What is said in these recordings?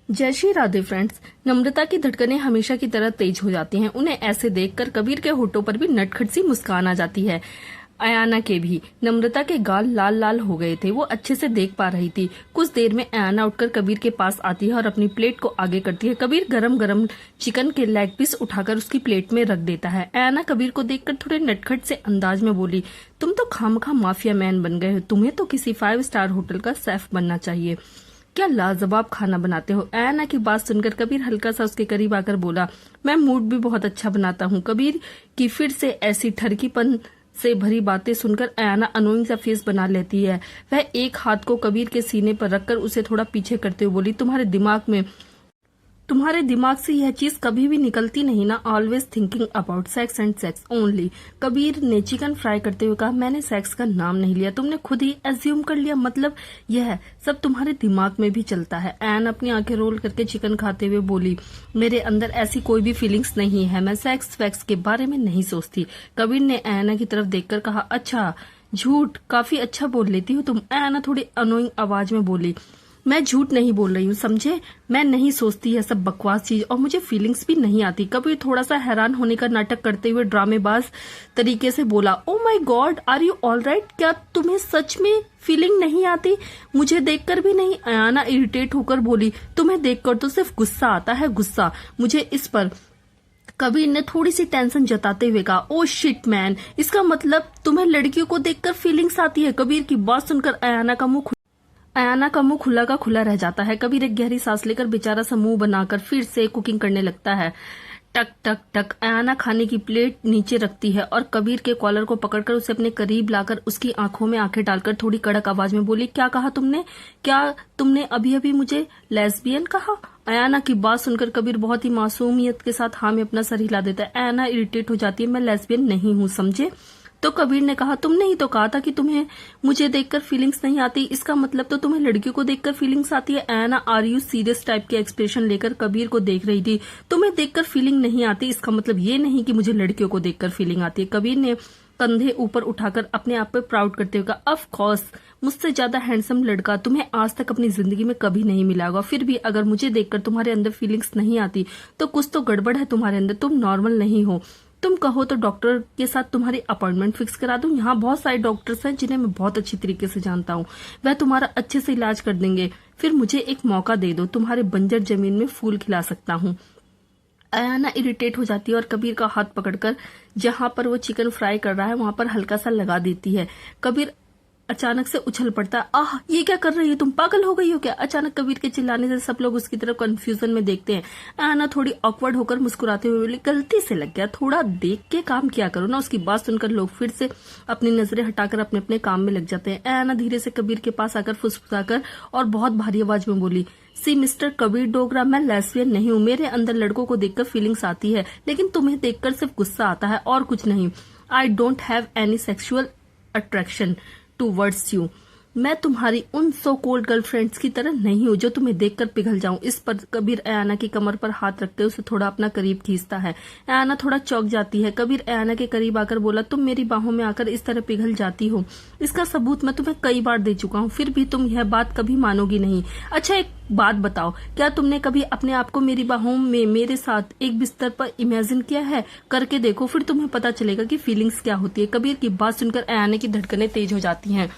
जय श्री राधे फ्रेंड्स। नम्रता की धड़कनें हमेशा की तरह तेज हो जाती हैं। उन्हें ऐसे देखकर कबीर के होठों पर भी नटखट सी मुस्कान आ जाती है। अयाना के भी। नम्रता के गाल लाल लाल हो गए थे। वो अच्छे से देख पा रही थी। कुछ देर में अयाना उठकर कबीर के पास आती है और अपनी प्लेट को आगे करती है। कबीर गरम गरम चिकन के लेग पीस उठाकर उसकी प्लेट में रख देता है। अयाना कबीर को देखकर थोड़े नटखट से अंदाज में बोली, तुम तो खामखा माफिया मैन बन गए हो। तुम्हें तो किसी 5 स्टार होटल का शेफ बनना चाहिए। क्या लाजवाब खाना बनाते हो। अयाना की बात सुनकर कबीर हल्का सा उसके करीब आकर बोला, मैं मूड भी बहुत अच्छा बनाता हूँ। कबीर की फिर से ऐसी ठरकीपन से भरी बातें सुनकर अयाना अनोइंग सा फेस बना लेती है। वह एक हाथ को कबीर के सीने पर रखकर उसे थोड़ा पीछे करते हुए बोली, तुम्हारे दिमाग से यह चीज कभी भी निकलती नहीं ना, always thinking about sex and sex only. Kabir ने चिकन फ्राई करते हुए कहा, मैंने सेक्स का नाम नहीं लिया, तुमने खुद ही एज्यूम कर लिया। मतलब यह सब तुम्हारे दिमाग में भी चलता है। एन अपनी आंखें रोल करके चिकन खाते हुए बोली, मेरे अंदर ऐसी कोई भी फीलिंग्स नहीं है। मैं सेक्स वैक्स के बारे में नहीं सोचती। कबीर ने एना की तरफ देखकर कहा, अच्छा झूठ काफी अच्छा बोल लेती हो तुम। एना थोड़ी अनोइंग आवाज में बोली, मैं झूठ नहीं बोल रही हूँ, समझे। मैं नहीं सोचती है सब बकवास चीज, और मुझे फीलिंग्स भी नहीं आती। कबीर थोड़ा सा हैरान होने का नाटक करते हुए ड्रामेबाज तरीके से बोला, oh my God, are you all right. क्या तुम्हें सच में फीलिंग नहीं आती। मुझे देखकर भी नहीं। अयाना इरिटेट होकर बोली, तुम्हें देखकर तो सिर्फ गुस्सा आता है, गुस्सा मुझे इस पर। कबीर ने थोड़ी सी टेंशन जताते हुए कहा, ओ शिट मैन, इसका मतलब तुम्हें लड़कियों को देखकर फीलिंग्स आती है। कबीर की बात सुनकर अयाना का मुंह खुला का खुला रह जाता है। कबीर एक गहरी सांस लेकर बेचारा सा मुंह बनाकर फिर से कुकिंग करने लगता है। टक टक टक। अयाना खाने की प्लेट नीचे रखती है और कबीर के कॉलर को पकड़कर उसे अपने करीब लाकर उसकी आंखों में आंखें डालकर थोड़ी कड़क आवाज में बोली, क्या कहा तुमने। क्या तुमने अभी अभी मुझे लेस्बियन कहा। अयाना की बात सुनकर कबीर बहुत ही मासूमियत के साथ हाँ में अपना सर हिला देता है। अयाना इरिटेट हो जाती है, मैं लेस्बियन नहीं हूँ, समझे। तो कबीर ने कहा, तुमने ही तो कहा था कि तुम्हें मुझे देखकर फीलिंग्स नहीं आती। इसका मतलब तो तुम्हें लड़कियों को देखकर फीलिंग्स आती है। एना आर यू सीरियस टाइप के एक्सप्रेशन लेकर कबीर को देख रही थी। तुम्हें देखकर फीलिंग नहीं आती, इसका मतलब ये नहीं कि मुझे लड़कियों को देखकर फीलिंग आती है। कबीर ने कंधे ऊपर उठाकर अपने आप पर प्राउड करते हुए कहा, ऑफ कोर्स, मुझसे ज्यादा हैंडसम लड़का तुम्हें आज तक अपनी जिंदगी में कभी नहीं मिला होगा। फिर भी अगर मुझे देखकर तुम्हारे अंदर फीलिंग्स नहीं आती तो कुछ तो गड़बड़ है तुम्हारे अंदर, तुम नॉर्मल नहीं हो। तुम कहो तो डॉक्टर के साथ तुम्हारी अपॉइंटमेंट फिक्स करा दूं। यहाँ बहुत सारे डॉक्टर्स हैं जिन्हें मैं बहुत अच्छी तरीके से जानता हूँ, वह तुम्हारा अच्छे से इलाज कर देंगे। फिर मुझे एक मौका दे दो, तुम्हारे बंजर जमीन में फूल खिला सकता हूँ। अयाना इरिटेट हो जाती है और कबीर का हाथ पकड़कर जहां पर वो चिकन फ्राई कर रहा है वहां पर हल्का सा लगा देती है। कबीर अचानक से उछल पड़ता है, आह ये क्या कर रही हो तुम, पागल हो गई हो क्या। अचानक कबीर के चिल्लाने से सब लोग उसकी तरफ कंफ्यूजन में देखते हैं। अयाना थोड़ी ऑकवर्ड होकर मुस्कुराते हुए बोली, गलती से लग गया, थोड़ा देख के काम किया करो ना। उसकी बात सुनकर लोग फिर से अपनी नजरें हटाकर अपने अपने काम में लग जाते हैं। अयाना धीरे से कबीर के पास आकर फुसफुसाकर और बहुत भारी आवाज में बोली, सी मिस्टर कबीर डोगरा, मैं लेस्बियन नहीं हूँ। मेरे अंदर लड़कों को देखकर फीलिंग्स आती है, लेकिन तुम्हें देखकर सिर्फ गुस्सा आता है और कुछ नहीं। I don't have any sexual attraction towards you. मैं तुम्हारी उन सो कोल्ड गर्लफ्रेंड्स की तरह नहीं हूँ जो तुम्हें देखकर पिघल जाऊं। इस पर कबीर अयाना की कमर पर हाथ रखते उसे थोड़ा अपना करीब खींचता है। अयाना थोड़ा चौंक जाती है। कबीर अयाना के करीब आकर बोला, तुम मेरी बाहों में आकर इस तरह पिघल जाती हो, इसका सबूत मैं तुम्हें कई बार दे चुका हूँ, फिर भी तुम यह बात कभी मानोगी नहीं। अच्छा एक बात बताओ, क्या तुमने कभी अपने आप को मेरी बाहों में मेरे साथ एक बिस्तर पर इमेजिन किया है। करके देखो, फिर तुम्हें पता चलेगा कि फीलिंग्स क्या होती है। कबीर की बात सुनकर अयाना की धड़कनें तेज हो जाती हैं।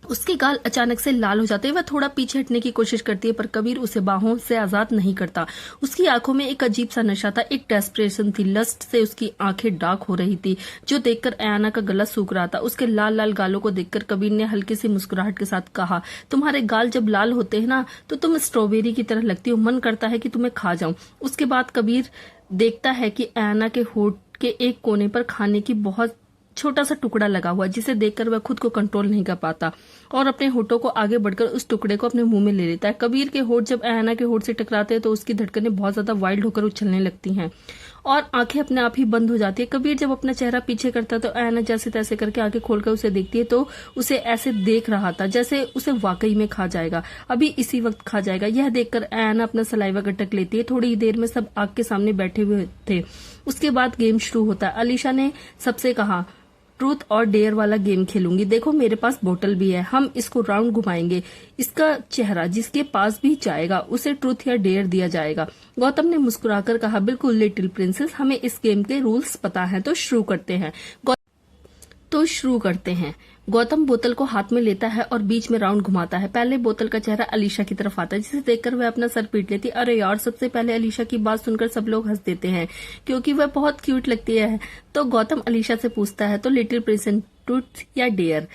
उसके गाल अचानक से लाल हो जाते हैं। वह थोड़ा पीछे हटने की कोशिश करती है पर कबीर उसे बाहों से आजाद नहीं करता। उसकी आंखों में एक अजीब सा नशा था, एक डेस्परेशन थी। लस्ट से उसकी आंखें डार्क हो रही थी, जो देखकर अयाना का गला सूख रहा था। उसके लाल लाल गालों को देखकर कबीर ने हल्की सी मुस्कुराहट के साथ कहा, तुम्हारे गाल जब लाल होते हैं ना तो तुम स्ट्रॉबेरी की तरह लगती हो, मन करता है कि तुम्हें खा जाऊं। उसके बाद कबीर देखता है कि अयाना के होठ के एक कोने पर खाने की बहुत छोटा सा टुकड़ा लगा हुआ, जिसे देखकर वह खुद को कंट्रोल नहीं कर पाता और अपने होठों को आगे बढ़कर उस टुकड़े को अपने मुंह में ले लेता है। कबीर के होठ जब अयाना के होठ से टकराते हैं तो उसकी धड़कनें बहुत ज्यादा वाइल्ड होकर उछलने लगती हैं और आंखें अपने आप ही बंद हो जाती है। कबीर जब अपना चेहरा पीछे करता है तो अयाना जैसे तैसे करके आंखें खोलकर उसे देखती है तो उसे ऐसे देख रहा था जैसे उसे वाकई में खा जाएगा, अभी इसी वक्त खा जाएगा। यह देखकर अयाना अपना सलाइवा गटक लेती है। थोड़ी देर में सब आग के सामने बैठे हुए थे। उसके बाद गेम शुरू होता है। अलीशा ने सबसे कहा, ट्रूथ और डेयर वाला गेम खेलूंगी। देखो मेरे पास बोतल भी है, हम इसको राउंड घुमाएंगे, इसका चेहरा जिसके पास भी जाएगा उसे ट्रूथ या डेयर दिया जाएगा। गौतम ने मुस्कुराकर कहा, बिल्कुल लिटिल प्रिंसेस, हमें इस गेम के रूल्स पता है, तो शुरू करते हैं। गौतम बोतल को हाथ में लेता है और बीच में राउंड घुमाता है। पहले बोतल का चेहरा अलीशा की तरफ आता है, जिसे देखकर वह अपना सर पीट लेती है। अरे यार, सबसे पहले अलीशा की बात सुनकर सब लोग हंस देते हैं क्योंकि वह बहुत क्यूट लगती है। तो गौतम अलीशा से पूछता है, तो लिटिल प्रिंसेस, ट्रूथ या डेयर?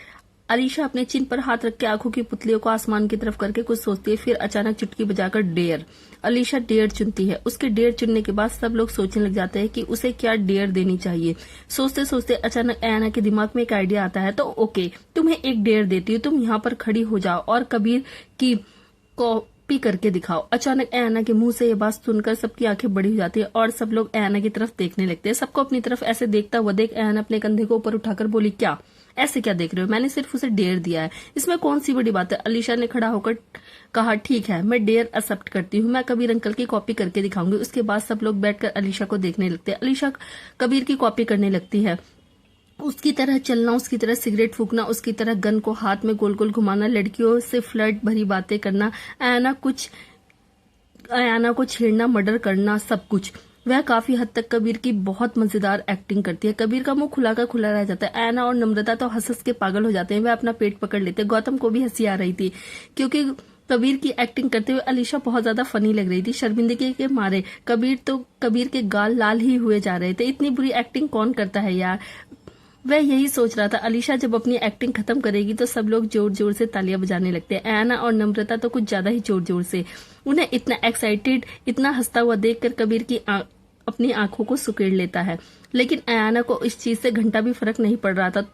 अलीशा अपने चिन पर हाथ रख के आंखों की पुतलियों को आसमान की तरफ करके कुछ सोचती है, फिर अचानक चुटकी बजाकर डेयर। अलीशा डेयर चुनती है। उसके डेयर चुनने के बाद सब लोग सोचने लग जाते हैं कि उसे क्या डेयर देनी चाहिए। सोचते सोचते अचानक ऐना के दिमाग में एक आइडिया आता है, तो ओके, तुम्हें एक डेयर देती हूँ, तुम यहाँ पर खड़ी हो जाओ और कबीर की कॉपी करके दिखाओ। अचानक ऐना के मुंह से ये बात सुनकर सबकी आंखें बड़ी हो जाती है और सब लोग ऐना की तरफ देखने लगते हैं। सबको अपनी तरफ ऐसे देखता हुआ देख ऐना अपने कंधे को ऊपर उठाकर बोली, क्या ऐसे क्या देख रहे हो, मैंने सिर्फ उसे डेयर दिया है, इसमें कौन सी बड़ी बात है। अलीशा ने खड़ा होकर कहा, ठीक है, मैं डेयर एक्सेप्ट करती हूँ, मैं कबीर अंकल की कॉपी करके दिखाऊंगी। उसके बाद सब लोग बैठकर अलीशा को देखने लगते हैं। अलीशा कबीर की कॉपी करने लगती है, उसकी तरह चलना, उसकी तरह सिगरेट फूकना, उसकी तरह गन को हाथ में गोल गोल घुमाना, लड़कियों से फ्लर्ट भरी बातें करना, आयाना को छेड़ना, मर्डर करना, सब कुछ। वह काफी हद तक कबीर की बहुत मजेदार एक्टिंग करती है। कबीर का मुंह खुलाकर खुला रह जाता है। आयना और नम्रता तो हंस हंस के पागल हो जाते हैं, वह अपना पेट पकड़ लेते हैं। गौतम को भी हंसी आ रही थी क्योंकि कबीर की एक्टिंग करते हुए अलीशा बहुत ज्यादा फनी लग रही थी। शर्मिंदगी के मारे कबीर के गाल लाल ही हुए जा रहे थे। इतनी बुरी एक्टिंग कौन करता है यार, वह यही सोच रहा था। अलीशा जब अपनी एक्टिंग खत्म करेगी तो सब लोग जोर जोर से तालियां बजाने लगते हैं। आयना और नम्रता तो कुछ ज्यादा ही जोर जोर से। उन्हें इतना एक्साइटेड, इतना हंसता हुआ देखकर कबीर की अपनी आंखों को सुकेड़ लेता है। लेकिन आयाना को इस चीज से घंटा भी फर्क नहीं पड़ रहा था,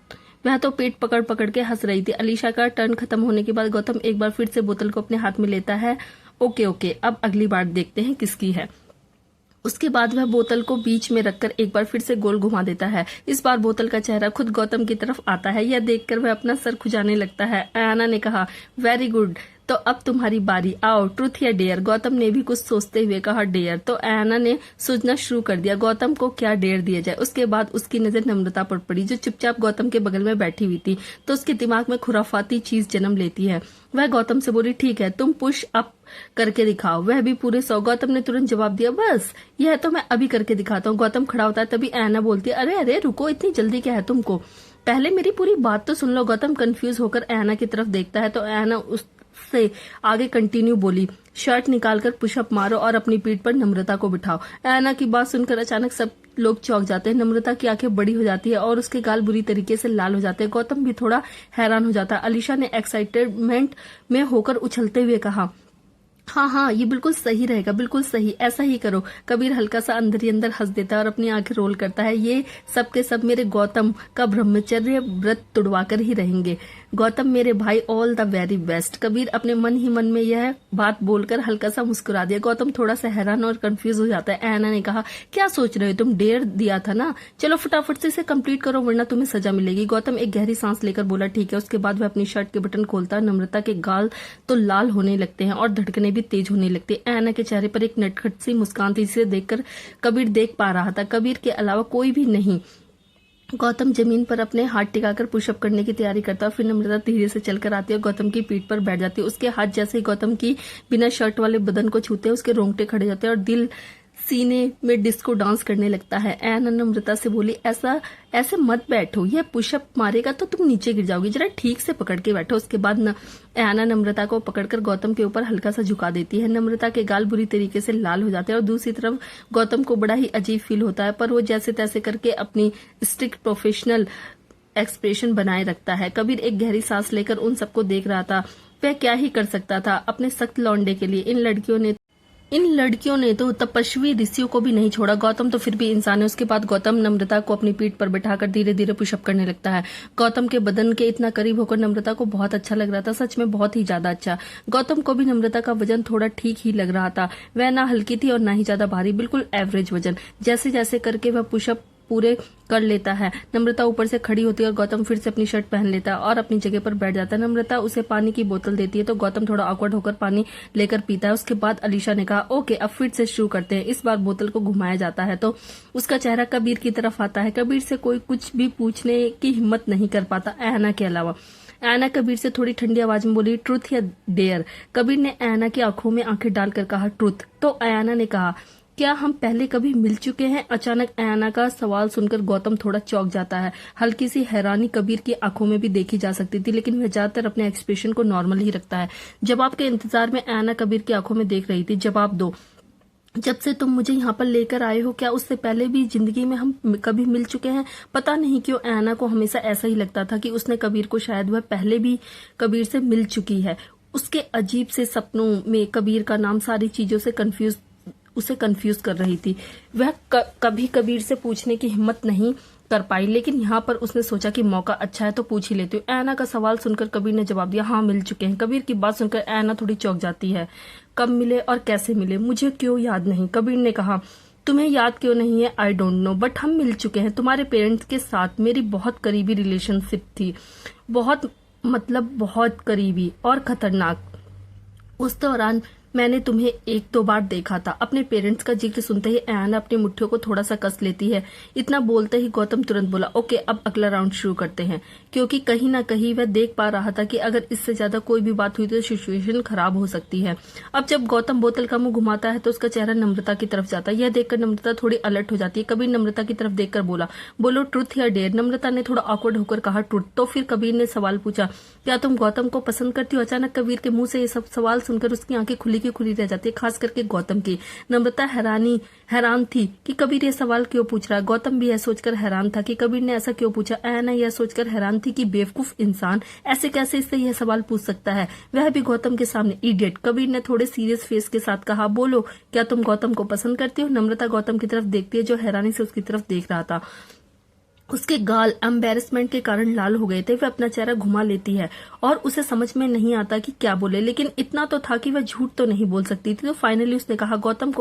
वह तो पेट पकड़ पकड़ के हंस रही थी। अलीशा का टर्न खत्म होने के बाद गौतम एक बार फिर से बोतल को अपने हाथ में लेता है। ओके, अब अगली बार देखते हैं किसकी है। उसके बाद वह बोतल को बीच में रखकर एक बार फिर से गोल घुमा देता है। इस बार बोतल का चेहरा खुद गौतम की तरफ आता है। यह देखकर वह अपना सर खुजाने लगता है। आयाना ने कहा, वेरी गुड, तो अब तुम्हारी बारी, आओ, ट्रूथ या डेयर? गौतम ने भी कुछ सोचते हुए कहा, डेयर। तो आयाना ने सोचना शुरू कर दिया, गौतम को क्या डेयर दिया जाए। उसके बाद उसकी नजर नम्रता पर पड़ी, जो चुपचाप गौतम के बगल में बैठी हुई थी। तो उसके दिमाग में खुराफाती चीज जन्म लेती है। वह गौतम से बोली, ठीक है, तुम पुश अप करके दिखाओ, वह भी पूरे 100। गौतम ने तुरंत जवाब दिया, बस यह तो मैं अभी करके दिखाता हूँ। गौतम खड़ा होता है, तभी आयना बोलती है, अरे रुको, इतनी जल्दी क्या है तुमको, पहले मेरी पूरी बात तो सुन लो। गौतम कंफ्यूज होकर आयना की तरफ देखता है तो आयना उससे आगे कंटिन्यू बोली, शर्ट निकालकर पुशअप मारो और अपनी पीठ पर नम्रता को बिठाओ। आयना की बात सुनकर अचानक सब लोग चौंक जाते हैं। नम्रता की आंखें बड़ी हो जाती है और उसके गाल बुरी तरीके से लाल हो जाते हैं। गौतम भी थोड़ा हैरान हो जाता है। अलीशा ने एक्साइटमेंट में होकर उछलते हुए कहा, हाँ, ये बिल्कुल सही रहेगा, बिल्कुल सही, ऐसा ही करो। कबीर हल्का सा अंदर ही अंदर हंस देता है और अपनी आंखें रोल करता है। ये सब के सब मेरे गौतम का ब्रह्मचर्य व्रत तुड़वाकर ही रहेंगे। गौतम मेरे भाई, all the very best. Kabir अपने मन ही मन में यह बात बोलकर हल्का सा मुस्कुरा दिया। गौतम थोड़ा सा हैरान और कंफ्यूज हो जाता है। आयना ने कहा, क्या सोच रहे हो, तुम डेयर दिया था ना, चलो फटाफट से इसे कंप्लीट करो वरना तुम्हें सजा मिलेगी। गौतम एक गहरी सांस लेकर बोला, ठीक है। उसके बाद वह अपनी शर्ट के बटन खोलता है। नम्रता के गाल तो लाल होने लगते हैं और धड़कने भी तेज होने लगती है। आयना के चेहरे पर एक नटखट सी मुस्कान थी, जिसे देखकर कबीर देख पा रहा था, कबीर के अलावा कोई भी नहीं। गौतम जमीन पर अपने हाथ टिकाकर पुशअप करने की तैयारी करता है। फिर नम्रता धीरे से चलकर आती है, गौतम की पीठ पर बैठ जाती है। उसके हाथ जैसे ही गौतम की बिना शर्ट वाले बदन को छूते हैं, उसके रोंगटे खड़े जाते हैं और दिल सीने में डिस्को डांस करने लगता है। ऐना नम्रता से बोली, ऐसे मत बैठो, यह पुशअप मारेगा तो तुम नीचे गिर जाओगी, जरा ठीक से पकड़ के बैठो। उसके बाद ऐना नम्रता को पकड़कर गौतम के ऊपर हल्का सा झुका देती है। नम्रता के गाल बुरी तरीके से लाल हो जाते हैं और दूसरी तरफ गौतम को बड़ा ही अजीब फील होता है, पर वो जैसे तैसे करके अपनी स्ट्रिक्ट प्रोफेशनल एक्सप्रेशन बनाए रखता है। कबीर एक गहरी सांस लेकर उन सबको देख रहा था। वह क्या ही कर सकता था अपने सख्त लौंडे के लिए। इन लड़कियों ने तो तपस्वी ऋषियों को भी नहीं छोड़ा। गौतम तो फिर भी इंसान है। उसके बाद गौतम नम्रता को अपनी पीठ पर बिठाकर धीरे धीरे पुशअप करने लगता है। गौतम के बदन के इतना करीब होकर नम्रता को बहुत अच्छा लग रहा था, सच में बहुत ही ज्यादा अच्छा। गौतम को भी नम्रता का वजन थोड़ा ठीक ही लग रहा था। वह ना हल्की थी और ना ही ज्यादा भारी, बिल्कुल एवरेज वजन। जैसे जैसे करके वह पुशअप पूरे कर लेता है। नम्रता ऊपर से खड़ी होती है और गौतम फिर से अपनी शर्ट पहन लेता है और अपनी जगह पर बैठ जाता है। नम्रता उसे पानी की बोतल देती है तो गौतम थोड़ा ऑकवर्ड होकर पानी लेकर पीता है। उसके बाद अलीशा ने कहा, ओके अब फिर से शुरू करते हैं। इस बार बोतल को घुमाया जाता है तो उसका चेहरा कबीर की तरफ आता है। कबीर से कोई कुछ भी पूछने की हिम्मत नहीं कर पाता, ऐना के अलावा। ऐना कबीर से थोड़ी ठंडी आवाज में बोली, ट्रुथ या डेयर? कबीर ने ऐना की आंखों में आंखें डालकर कहा, ट्रुथ। तो ऐना ने कहा, क्या हम पहले कभी मिल चुके हैं? अचानक ऐना का सवाल सुनकर गौतम थोड़ा चौंक जाता है। हल्की सी हैरानी कबीर की आंखों में भी देखी जा सकती थी, लेकिन वह ज्यादातर अपने एक्सप्रेशन को नॉर्मल ही रखता है। जवाब के इंतजार में ऐना कबीर की आंखों में देख रही थी। जवाब दो, जब से तुम मुझे यहाँ पर लेकर आए हो, क्या उससे पहले भी जिंदगी में हम कभी मिल चुके हैं? पता नहीं क्यों ऐना को हमेशा ऐसा ही लगता था कि उसने कबीर को, शायद वह पहले भी कबीर से मिल चुकी है। उसके अजीब से सपनों में कबीर का नाम सारी चीजों से उसे कंफ्यूज कर रही थी। वह कभी कबीर से पूछने की हिम्मत नहीं कर पाई, लेकिन यहाँ पर उसने सोचा कि मौका अच्छा है तो पूछ ही लेती हूँ। ऐना का सवाल सुनकर कबीर ने जवाब दिया, हाँ मिल चुके हैं। कबीर की बात सुनकर ऐना थोड़ी चौंक जाती है। कब मिले और कैसे मिले? मुझे क्यों याद नहीं। कबीर ने कहा, तुम्हें याद क्यों नहीं है आई डोंट नो, बट हम मिल चुके हैं। तुम्हारे पेरेंट्स के साथ मेरी बहुत करीबी रिलेशनशिप थी, बहुत करीबी और खतरनाक। उस दौरान मैंने तुम्हें एक दो बार देखा था। अपने पेरेंट्स का जिक्र सुनते ही ऐना अपनी मुट्ठियों को थोड़ा सा कस लेती है। इतना बोलते ही गौतम तुरंत बोला, ओके अब अगला राउंड शुरू करते हैं, क्योंकि कहीं ना कहीं वह देख पा रहा था कि अगर इससे ज्यादा कोई भी बात हुई तो सिचुएशन खराब हो सकती है। अब जब गौतम बोतल का मुंह घुमाता है तो उसका चेहरा नम्रता की तरफ जाता है। यह देखकर नम्रता थोड़ी अलर्ट हो जाती है। कबीर नम्रता की तरफ देखकर बोला, बोलो ट्रुथ या डेयर? नम्रता ने थोड़ा ऑकवर्ड होकर कहा, ट्रुथ। तो फिर कबीर ने सवाल पूछा, क्या तुम गौतम को पसंद करती हो? अचानक कबीर के मुंह से ये सब सवाल सुनकर उसकी आंखें खुली की खुली रह जाती है, खास करके गौतम की। नम्रता हैरान थी कि कबीर ये सवाल क्यों पूछ रहा है। गौतम भी यह सोचकर हैरान था कि कबीर ने ऐसा क्यों पूछा। ऐना यह सोचकर हैरान थी कि बेवकूफ इंसान ऐसे कैसे इससे यह सवाल पूछ सकता है, वह भी गौतम के सामने, इडियट। कबीर ने थोड़े सीरियस फेस के साथ कहा, बोलो क्या तुम गौतम को पसंद करती हो? नम्रता गौतम की तरफ देखती है जो हैरानी से उसकी तरफ देख रहा था। उसके गाल एम्बेरसमेंट के कारण लाल हो गए थे। वह अपना चेहरा घुमा लेती है और उसे समझ में नहीं आता कि क्या बोले, लेकिन इतना तो था कि वह झूठ तो नहीं बोल सकती थी। तो फाइनली उसने कहा, गौतम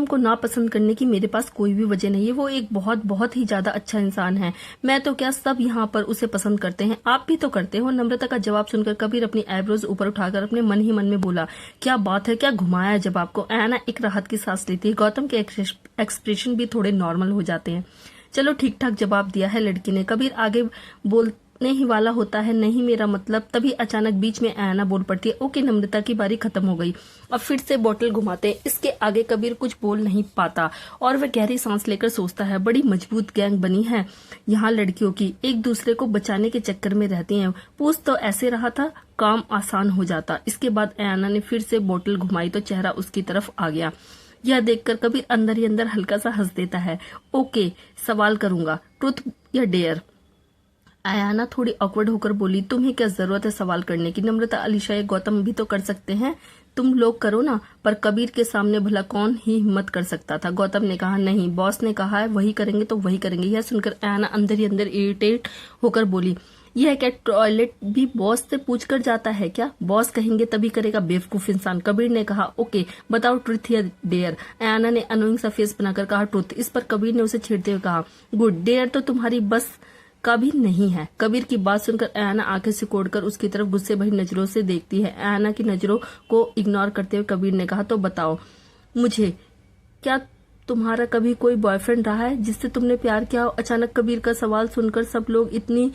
को ना पसंद करने की मेरे पास कोई भी वजह नहीं है। वो एक बहुत ही ज्यादा अच्छा इंसान है। मैं तो क्या, सब यहाँ पर उसे पसंद करते हैं। आप भी तो करते हो। नम्रता का जवाब सुनकर कबीर अपनी आईब्रोज ऊपर उठाकर अपने मन ही मन में बोला, क्या बात है, क्या घुमाया है जवाब को। ऐना एक राहत की सांस लेती है। गौतम के एक्सप्रेशन भी थोड़े नॉर्मल हो जाते हैं। चलो ठीक ठाक जवाब दिया है लड़की ने। कबीर आगे बोलने ही वाला होता है, नहीं मेरा मतलब, तभी अचानक बीच में ऐना बोल पड़ती है, ओके नम्रता की बारी खत्म हो गई। अब फिर से बोतल घुमाते। इसके आगे कबीर कुछ बोल नहीं पाता और वह गहरी सांस लेकर सोचता है, बड़ी मजबूत गैंग बनी है यहाँ लड़कियों की, एक दूसरे को बचाने के चक्कर में रहती हैं। पूछ तो ऐसे रहा था, काम आसान हो जाता। इसके बाद ऐना ने फिर से बोतल घुमाई तो चेहरा उसकी तरफ आ गया। यह देखकर कबीर अंदर ही अंदर हल्का सा हंस देता है। ओके सवाल करूंगा, ट्रुथ या डेयर? आयाना थोड़ी ऑकवर्ड होकर बोली, तुम्हें क्या जरूरत है सवाल करने की? नम्रता, अलीशा या गौतम भी तो कर सकते हैं, तुम लोग करो ना। पर कबीर के सामने भला कौन ही हिम्मत कर सकता था। गौतम ने कहा, नहीं बॉस ने कहा है वही करेंगे तो वही करेंगे। यह सुनकर आयाना अंदर ही अंदर इरिटेट होकर बोली, यह क्या टॉयलेट भी बॉस से पूछ कर जाता है क्या? बॉस कहेंगे तभी करेगा, बेवकूफ इंसान। कबीर ने कहा, ओके बताओ ट्रुथ या डेयर? आयाना ने अनोइंग सा फेस बनाकर कहा, ट्रुथ। इस पर कबीर ने उसे छेड़ते हुए कहा, गुड, डेयर तो तुम्हारी बस का भी नहीं है। कबीर की बात सुनकर आयाना आंखें सिकोड़कर उसकी तरफ गुस्से भरी नजरों से देखती है। आयाना की नजरों को इग्नोर करते हुए कबीर ने कहा, तो बताओ मुझे, क्या तुम्हारा कभी कोई बॉयफ्रेंड रहा है जिससे तुमने प्यार किया हो? अचानक कबीर का सवाल सुनकर सब लोग इतनी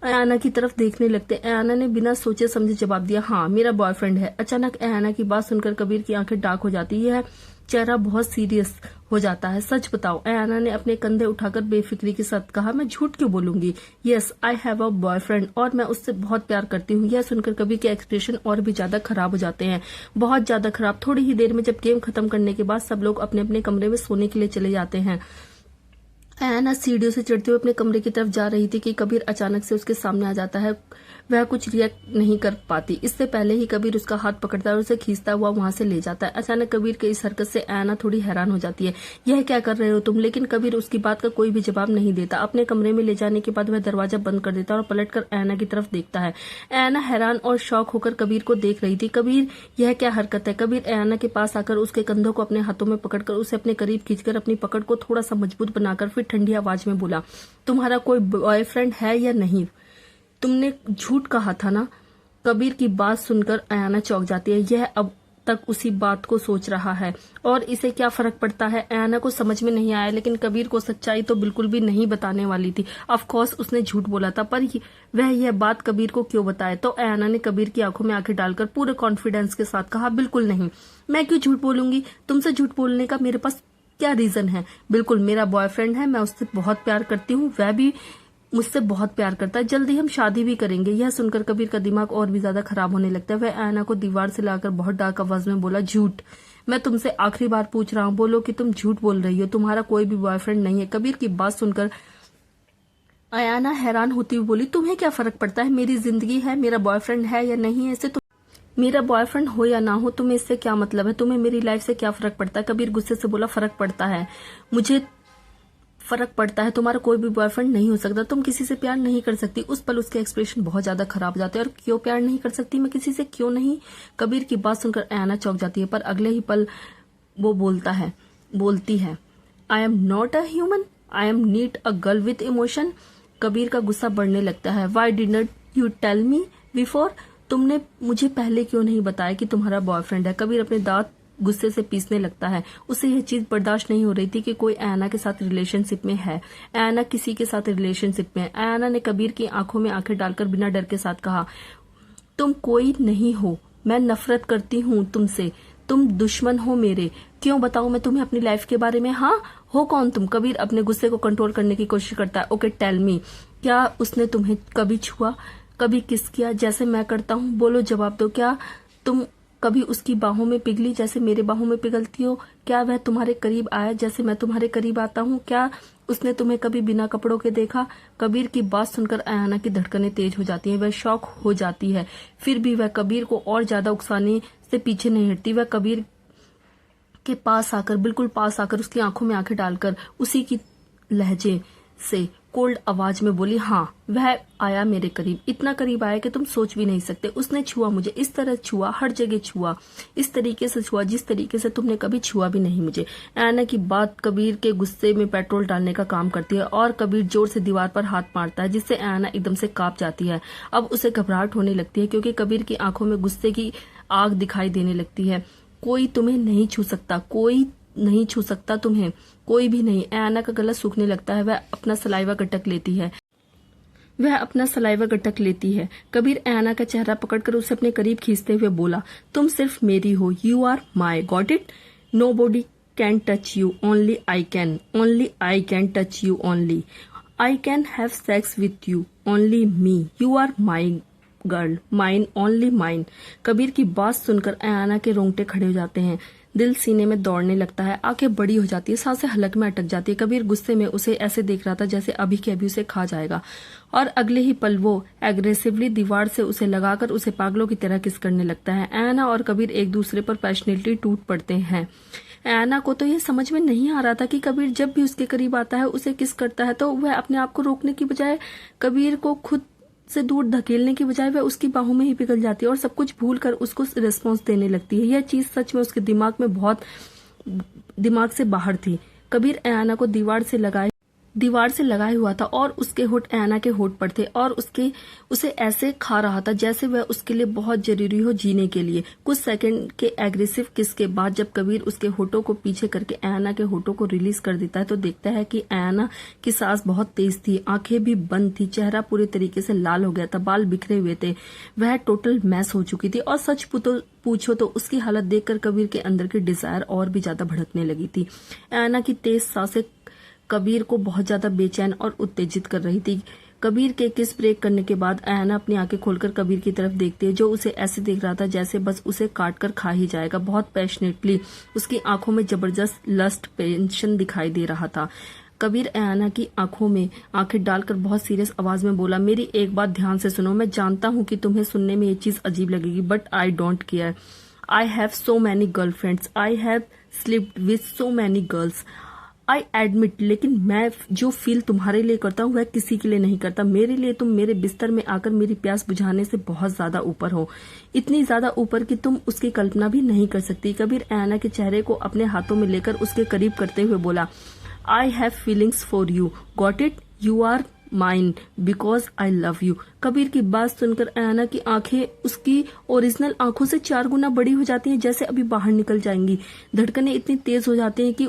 आयाना की तरफ देखने लगते। आयाना ने बिना सोचे समझे जवाब दिया, हाँ मेरा बॉयफ्रेंड है। अचानक आयाना की बात सुनकर कबीर की आंखें डार्क हो जाती है, चेहरा बहुत सीरियस हो जाता है। सच बताओ। आयाना ने अपने कंधे उठाकर बेफिक्री के साथ कहा, मैं झूठ क्यों बोलूंगी? Yes I have a boyfriend और मैं उससे बहुत प्यार करती हूँ। यह सुनकर कबीर के एक्सप्रेशन और भी ज्यादा खराब हो जाते हैं, बहुत ज्यादा खराब। थोड़ी ही देर में जब गेम खत्म करने के बाद सब लोग अपने अपने कमरे में सोने के लिए चले जाते हैं, ऐना सीढ़ियों से चढ़ते हुए अपने कमरे की तरफ जा रही थी कि कबीर अचानक से उसके सामने आ जाता है। वह कुछ रिएक्ट नहीं कर पाती। इससे पहले ही कबीर उसका हाथ पकड़ता है और उसे खींचता हुआ वहां से ले जाता है। अचानक कबीर के इस हरकत से ऐना थोड़ी हैरान हो जाती है। यह क्या कर रहे हो तुम? लेकिन कबीर उसकी बात का कोई भी जवाब नहीं देता। अपने कमरे में ले जाने के बाद वह दरवाजा बंद कर देता है और पलटकर ऐना की तरफ देखता है। ऐना हैरान और शॉक होकर कबीर को देख रही थी। कबीर, यह क्या हरकत है? कबीर ऐना के पास आकर उसके कंधों को अपने हाथों में पकड़कर उसे अपने करीब खींचकर अपनी पकड़ को थोड़ा सा मजबूत बनाकर फिर ठंडी आवाज में बोला, तुम्हारा कोई बॉयफ्रेंड है या नहीं? तुमने झूठ कहा था ना? कबीर की बात सुनकर अयाना चौंक जाती है। यह अब तक उसी बात को सोच रहा है और इसे क्या फर्क पड़ता है? अयाना को समझ में नहीं आया, लेकिन कबीर को सच्चाई तो बिल्कुल भी नहीं बताने वाली थी। ऑफ कोर्स उसने झूठ बोला था, पर वह यह बात कबीर को क्यों बताए? तो अयाना ने कबीर की आंखों में आंखें डालकर पूरे कॉन्फिडेंस के साथ कहा, बिल्कुल नहीं। मैं क्यों झूठ बोलूंगी? तुमसे झूठ बोलने का मेरे पास क्या रीजन है? बिल्कुल मेरा बॉयफ्रेंड है, मैं उससे बहुत प्यार करती हूँ, वह भी मुझसे बहुत प्यार करता है। जल्दी हम शादी भी करेंगे। यह सुनकर कबीर का दिमाग और भी ज्यादा खराब होने लगता है। वह ऐना को दीवार से लाकर बहुत डार्क आवाज में बोला, झूठ। मैं तुमसे आखिरी बार पूछ रहा हूँ, बोलो कि तुम झूठ बोल रही हो। तुम्हारा कोई भी बॉयफ्रेंड नहीं है। कबीर की बात सुनकर अयाना हैरान होती हुई बोली, तुम्हें क्या फर्क पड़ता है? मेरी जिंदगी है, मेरा बॉयफ्रेंड है या नहीं है, इससे मेरा बॉयफ्रेंड हो या ना हो तुम्हें इससे क्या मतलब है? तुम्हें मेरी लाइफ से क्या फर्क पड़ता है? कबीर गुस्से से बोला, फर्क पड़ता है, मुझे फर्क पड़ता है। तुम्हारा कोई भी बॉयफ्रेंड नहीं हो सकता। तुम किसी से प्यार नहीं कर सकती। उस पल उसके एक्सप्रेशन बहुत ज्यादा खराब जाते हैं। और क्यों प्यार नहीं कर सकती मैं किसी से? क्यों नहीं? कबीर की बात सुनकर अयाना चौंक जाती है, पर अगले ही पल वो बोलती है, I am not a human, I am need a girl with emotion. Kabir का गुस्सा बढ़ने लगता है। Why didn't you tell me before? तुमने मुझे पहले क्यों नहीं बताया कि तुम्हारा बॉयफ्रेंड है? कबीर अपने दांत गुस्से से पीसने लगता है। उसे यह चीज बर्दाश्त नहीं हो रही थी कि कोई अयाना के साथ रिलेशनशिप में है। अयाना किसी के साथ रिलेशनशिप में है। अयाना ने कबीर की आंखों में आंखें डालकर बिना डर के साथ कहा, तुम कोई नहीं हो, मैं नफरत करती हूँ तुमसे, तुम दुश्मन हो मेरे। क्यों बताऊं मैं तुम्हें अपनी लाइफ के बारे में? हाँ, हो कौन तुम? कबीर अपने गुस्से को कंट्रोल करने की कोशिश करता है। ओके टेल मी, क्या उसने तुम्हें कभी छुआ, कभी किस किया जैसे मैं करता हूँ? बोलो, जवाब दो। क्या तुम कभी उसकी बाहों में पिघली जैसे मेरे बाहों में पिघलती हो? क्या वह तुम्हारे करीब आया जैसे मैं तुम्हारे करीब आता हूँ? क्या उसने तुम्हें कभी बिना कपड़ों के देखा? कबीर की बात सुनकर अयाना की धड़कनें तेज हो जाती हैं। वह शॉक हो जाती है, फिर भी वह कबीर को और ज्यादा उकसाने से पीछे नहीं हटती। वह कबीर के पास आकर, बिल्कुल पास आकर उसकी आंखों में आंखें डालकर उसी की लहजे से कोल्ड आवाज में बोली, हाँ, वह आया मेरे करीब, इतना करीब आया कि तुम सोच भी नहीं सकते। उसने छुआ मुझे, इस तरह छुआ, हर जगह छुआ, इस तरीके से छुआ जिस तरीके से तुमने कभी छुआ भी नहीं मुझे। ऐना की बात कबीर के गुस्से में पेट्रोल डालने का काम करती है और कबीर जोर से दीवार पर हाथ मारता है, जिससे ऐना एकदम से कांप जाती है। अब उसे घबराहट होने लगती है क्योंकि कबीर की आंखों में गुस्से की आग दिखाई देने लगती है। कोई तुम्हें नहीं छू सकता, कोई नहीं छू सकता तुम्हें, कोई भी नहीं। ऐना का गला सूखने लगता है। वह अपना सलाइवा गटक लेती है। कबीर ऐना का चेहरा पकड़कर उसे अपने करीब खींचते हुए बोला, तुम सिर्फ मेरी हो, you are my, got it? Nobody can touch you, only I can touch you, only I can have sex with you, only me, you are my girl, mine, only mine. Kabir की बात सुनकर अयाना के रोंगटे खड़े हो जाते हैं। दिल सीने में दौड़ने लगता है, आंखें बड़ी हो जाती है, सांसें हलक में अटक जाती है। कबीर गुस्से में उसे ऐसे देख रहा था जैसे अभी के अभी उसे खा जाएगा, और अगले ही पल वो एग्रेसिवली दीवार से उसे लगाकर उसे पागलों की तरह किस करने लगता है। अयाना और कबीर एक दूसरे पर पैशनेटली टूट पड़ते हैं। अयाना को तो ये समझ में नहीं आ रहा था कि कबीर जब भी उसके करीब आता है, उसे किस करता है, तो वह अपने आप को रोकने की बजाय, कबीर को खुद से दूर धकेलने की बजाय वह उसकी बाहों में ही पिघल जाती है और सब कुछ भूल कर उसको रिस्पॉन्स देने लगती है। यह चीज सच में उसके दिमाग से बाहर थी। कबीर अयाना को दीवार से लगाए हुआ था और उसके होठ अयाना के होठ पर थे और उसे ऐसे खा रहा था जैसे वह उसके लिए बहुत जरूरी हो जीने के लिए। कुछ सेकंड के एग्रेसिव किस के बाद जब कबीर उसके होठों को पीछे करके अयाना के होठों को रिलीज कर देता है तो देखता है कि अयाना की सांस बहुत तेज थी, आंखें भी बंद थी, चेहरा पूरी तरीके से लाल हो गया था, बाल बिखरे हुए थे, वह टोटल मैस हो चुकी थी। और सच पूछो तो उसकी हालत देखकर कबीर के अंदर की डिजायर और भी ज्यादा भड़कने लगी थी। अयाना की तेज सांसें कबीर को बहुत ज्यादा बेचैन और उत्तेजित कर रही थी। कबीर के किस ब्रेक करने के बाद अयाना अपनी आंखें खोलकर कबीर की तरफ देखती है, जो उसे ऐसे देख रहा था जैसे बस उसे काट कर खा ही जाएगा। बहुत पैशनेटली उसकी आंखों में जबरदस्त लस्ट पेंशन दिखाई दे रहा था। कबीर अयाना की आंखों में आंखें डालकर बहुत सीरियस आवाज में बोला, मेरी एक बात ध्यान से सुनो। मैं जानता हूं कि तुम्हें सुनने में ये चीज अजीब लगेगी, but I don't care. I have so many girlfriends, I have slept with so many girls, I admit. लेकिन मैं जो फील तुम्हारे लिए करता हूँ वह किसी के लिए नहीं करता। मेरे लिए तुम मेरे बिस्तर में आकर मेरी प्यास बुझाने से बहुत ज्यादा ऊपर हो, इतनी ज्यादा ऊपर कि तुम उसकी कल्पना भी नहीं कर सकती। कबीर अयाना के चेहरे को अपने हाथों में लेकर उसके करीब करते हुए बोला, I have feelings for you, got it, you are mine because I love you. Kabir की बात सुनकर अयाना की आंखें उसकी ओरिजिनल आंखों से 4 गुना बड़ी हो जाती हैं, जैसे अभी बाहर निकल जाएंगी। धड़कनें इतनी तेज हो जाती हैं कि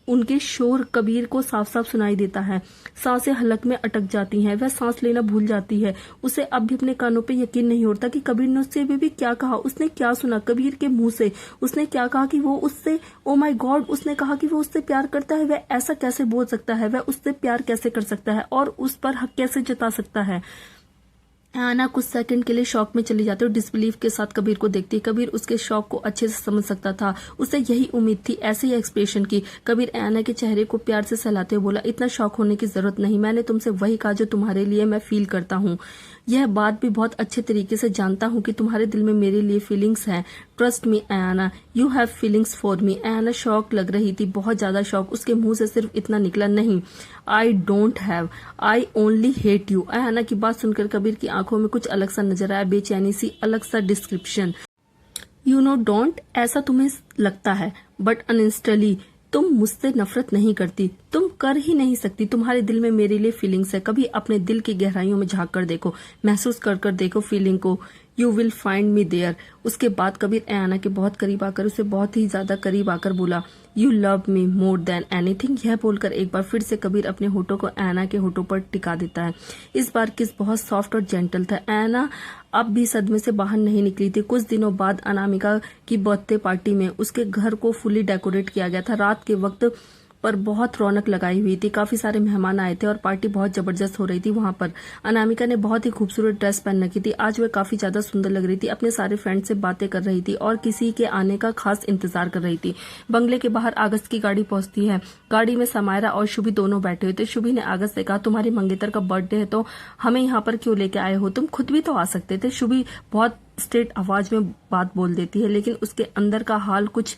उनके शोर कबीर को साफ साफ सुनाई देता है। सांसें हलक में अटक जाती हैं, वह सांस लेना भूल जाती है। उसे अब भी अपने कानों पे यकीन नहीं होता कि कबीर ने उससे भी क्या कहा, उसने क्या सुना कबीर के मुंह से। उसने क्या कहा कि वो उससे, ओ माय गॉड, उसने कहा कि वो उससे प्यार करता है। वह ऐसा कैसे बोल सकता है, वह उससे प्यार कैसे कर सकता है और उस पर हक कैसे जता सकता है। अयाना कुछ सेकंड के लिए शॉक में चली जाती और डिसबिलीफ के साथ कबीर को देखती। कबीर उसके शॉक को अच्छे से समझ सकता था, उसे यही उम्मीद थी ऐसे ही एक्सप्रेशन की। कबीर अयाना के चेहरे को प्यार से सहलाते हुए बोला, इतना शॉक होने की जरूरत नहीं, मैंने तुमसे वही कहा जो तुम्हारे लिए मैं फील करता हूँ। यह बात भी बहुत अच्छे तरीके से जानता हूँ कि तुम्हारे दिल में मेरे लिए फीलिंग्स हैं। Trust me Ayana, you have feelings for me. Ayana shock लग रही थी, बहुत ज्यादा शॉक। उसके मुंह से सिर्फ इतना निकला, नहीं, I don't have, I only hate you. Ayana की बात सुनकर कबीर की आंखों में कुछ अलग सा नजर आया, बेचैनी सी, अलग सा डिस्क्रिप्शन। यू नो डोंट, ऐसा तुम्हें लगता है, बट अनइंस्टली तुम मुझसे नफरत नहीं करती, तुम कर ही नहीं सकती। तुम्हारे दिल में मेरे लिए फीलिंग्स है। कभी अपने दिल की गहराइयों में झांक कर देखो, महसूस कर कर देखो फीलिंग को। You will find me there. उसके बाद कबीर अयाना के बहुत करीब आकर, उसे बहुत ही ज्यादा करीब आकर बोला, you love me more than anything. यह बोलकर एक बार फिर से कबीर अपने होठों को अयाना के होठों पर टिका देता है। इस बार किस बहुत सॉफ्ट और जेंटल था। अयाना अब भी सदमे से बाहर नहीं निकली थी। कुछ दिनों बाद अनामिका की बर्थडे पार्टी में उसके घर को फुली डेकोरेट किया गया था। रात के वक्त पर बहुत रौनक लगाई हुई थी, काफी सारे मेहमान आए थे और पार्टी बहुत जबरदस्त हो रही थी। वहां पर अनामिका ने बहुत ही खूबसूरत ड्रेस पहन रखी थी। आज वह काफी ज्यादा सुंदर लग रही थी, अपने सारे फ्रेंड से बातें कर रही थी और किसी के आने का खास इंतजार कर रही थी। बंगले के बाहर आगस्त की गाड़ी पहुंचती है। गाड़ी में समायरा और शुभी दोनों बैठे हुए थे। शुभी ने आगस्त से कहा, तुम्हारी मंगेतर का बर्थडे है तो हमें यहाँ पर क्यों लेके आए हो, तुम खुद भी तो आ सकते थे। शुभी बहुत स्ट्रेट आवाज में बात बोल देती है, लेकिन उसके अंदर का हाल कुछ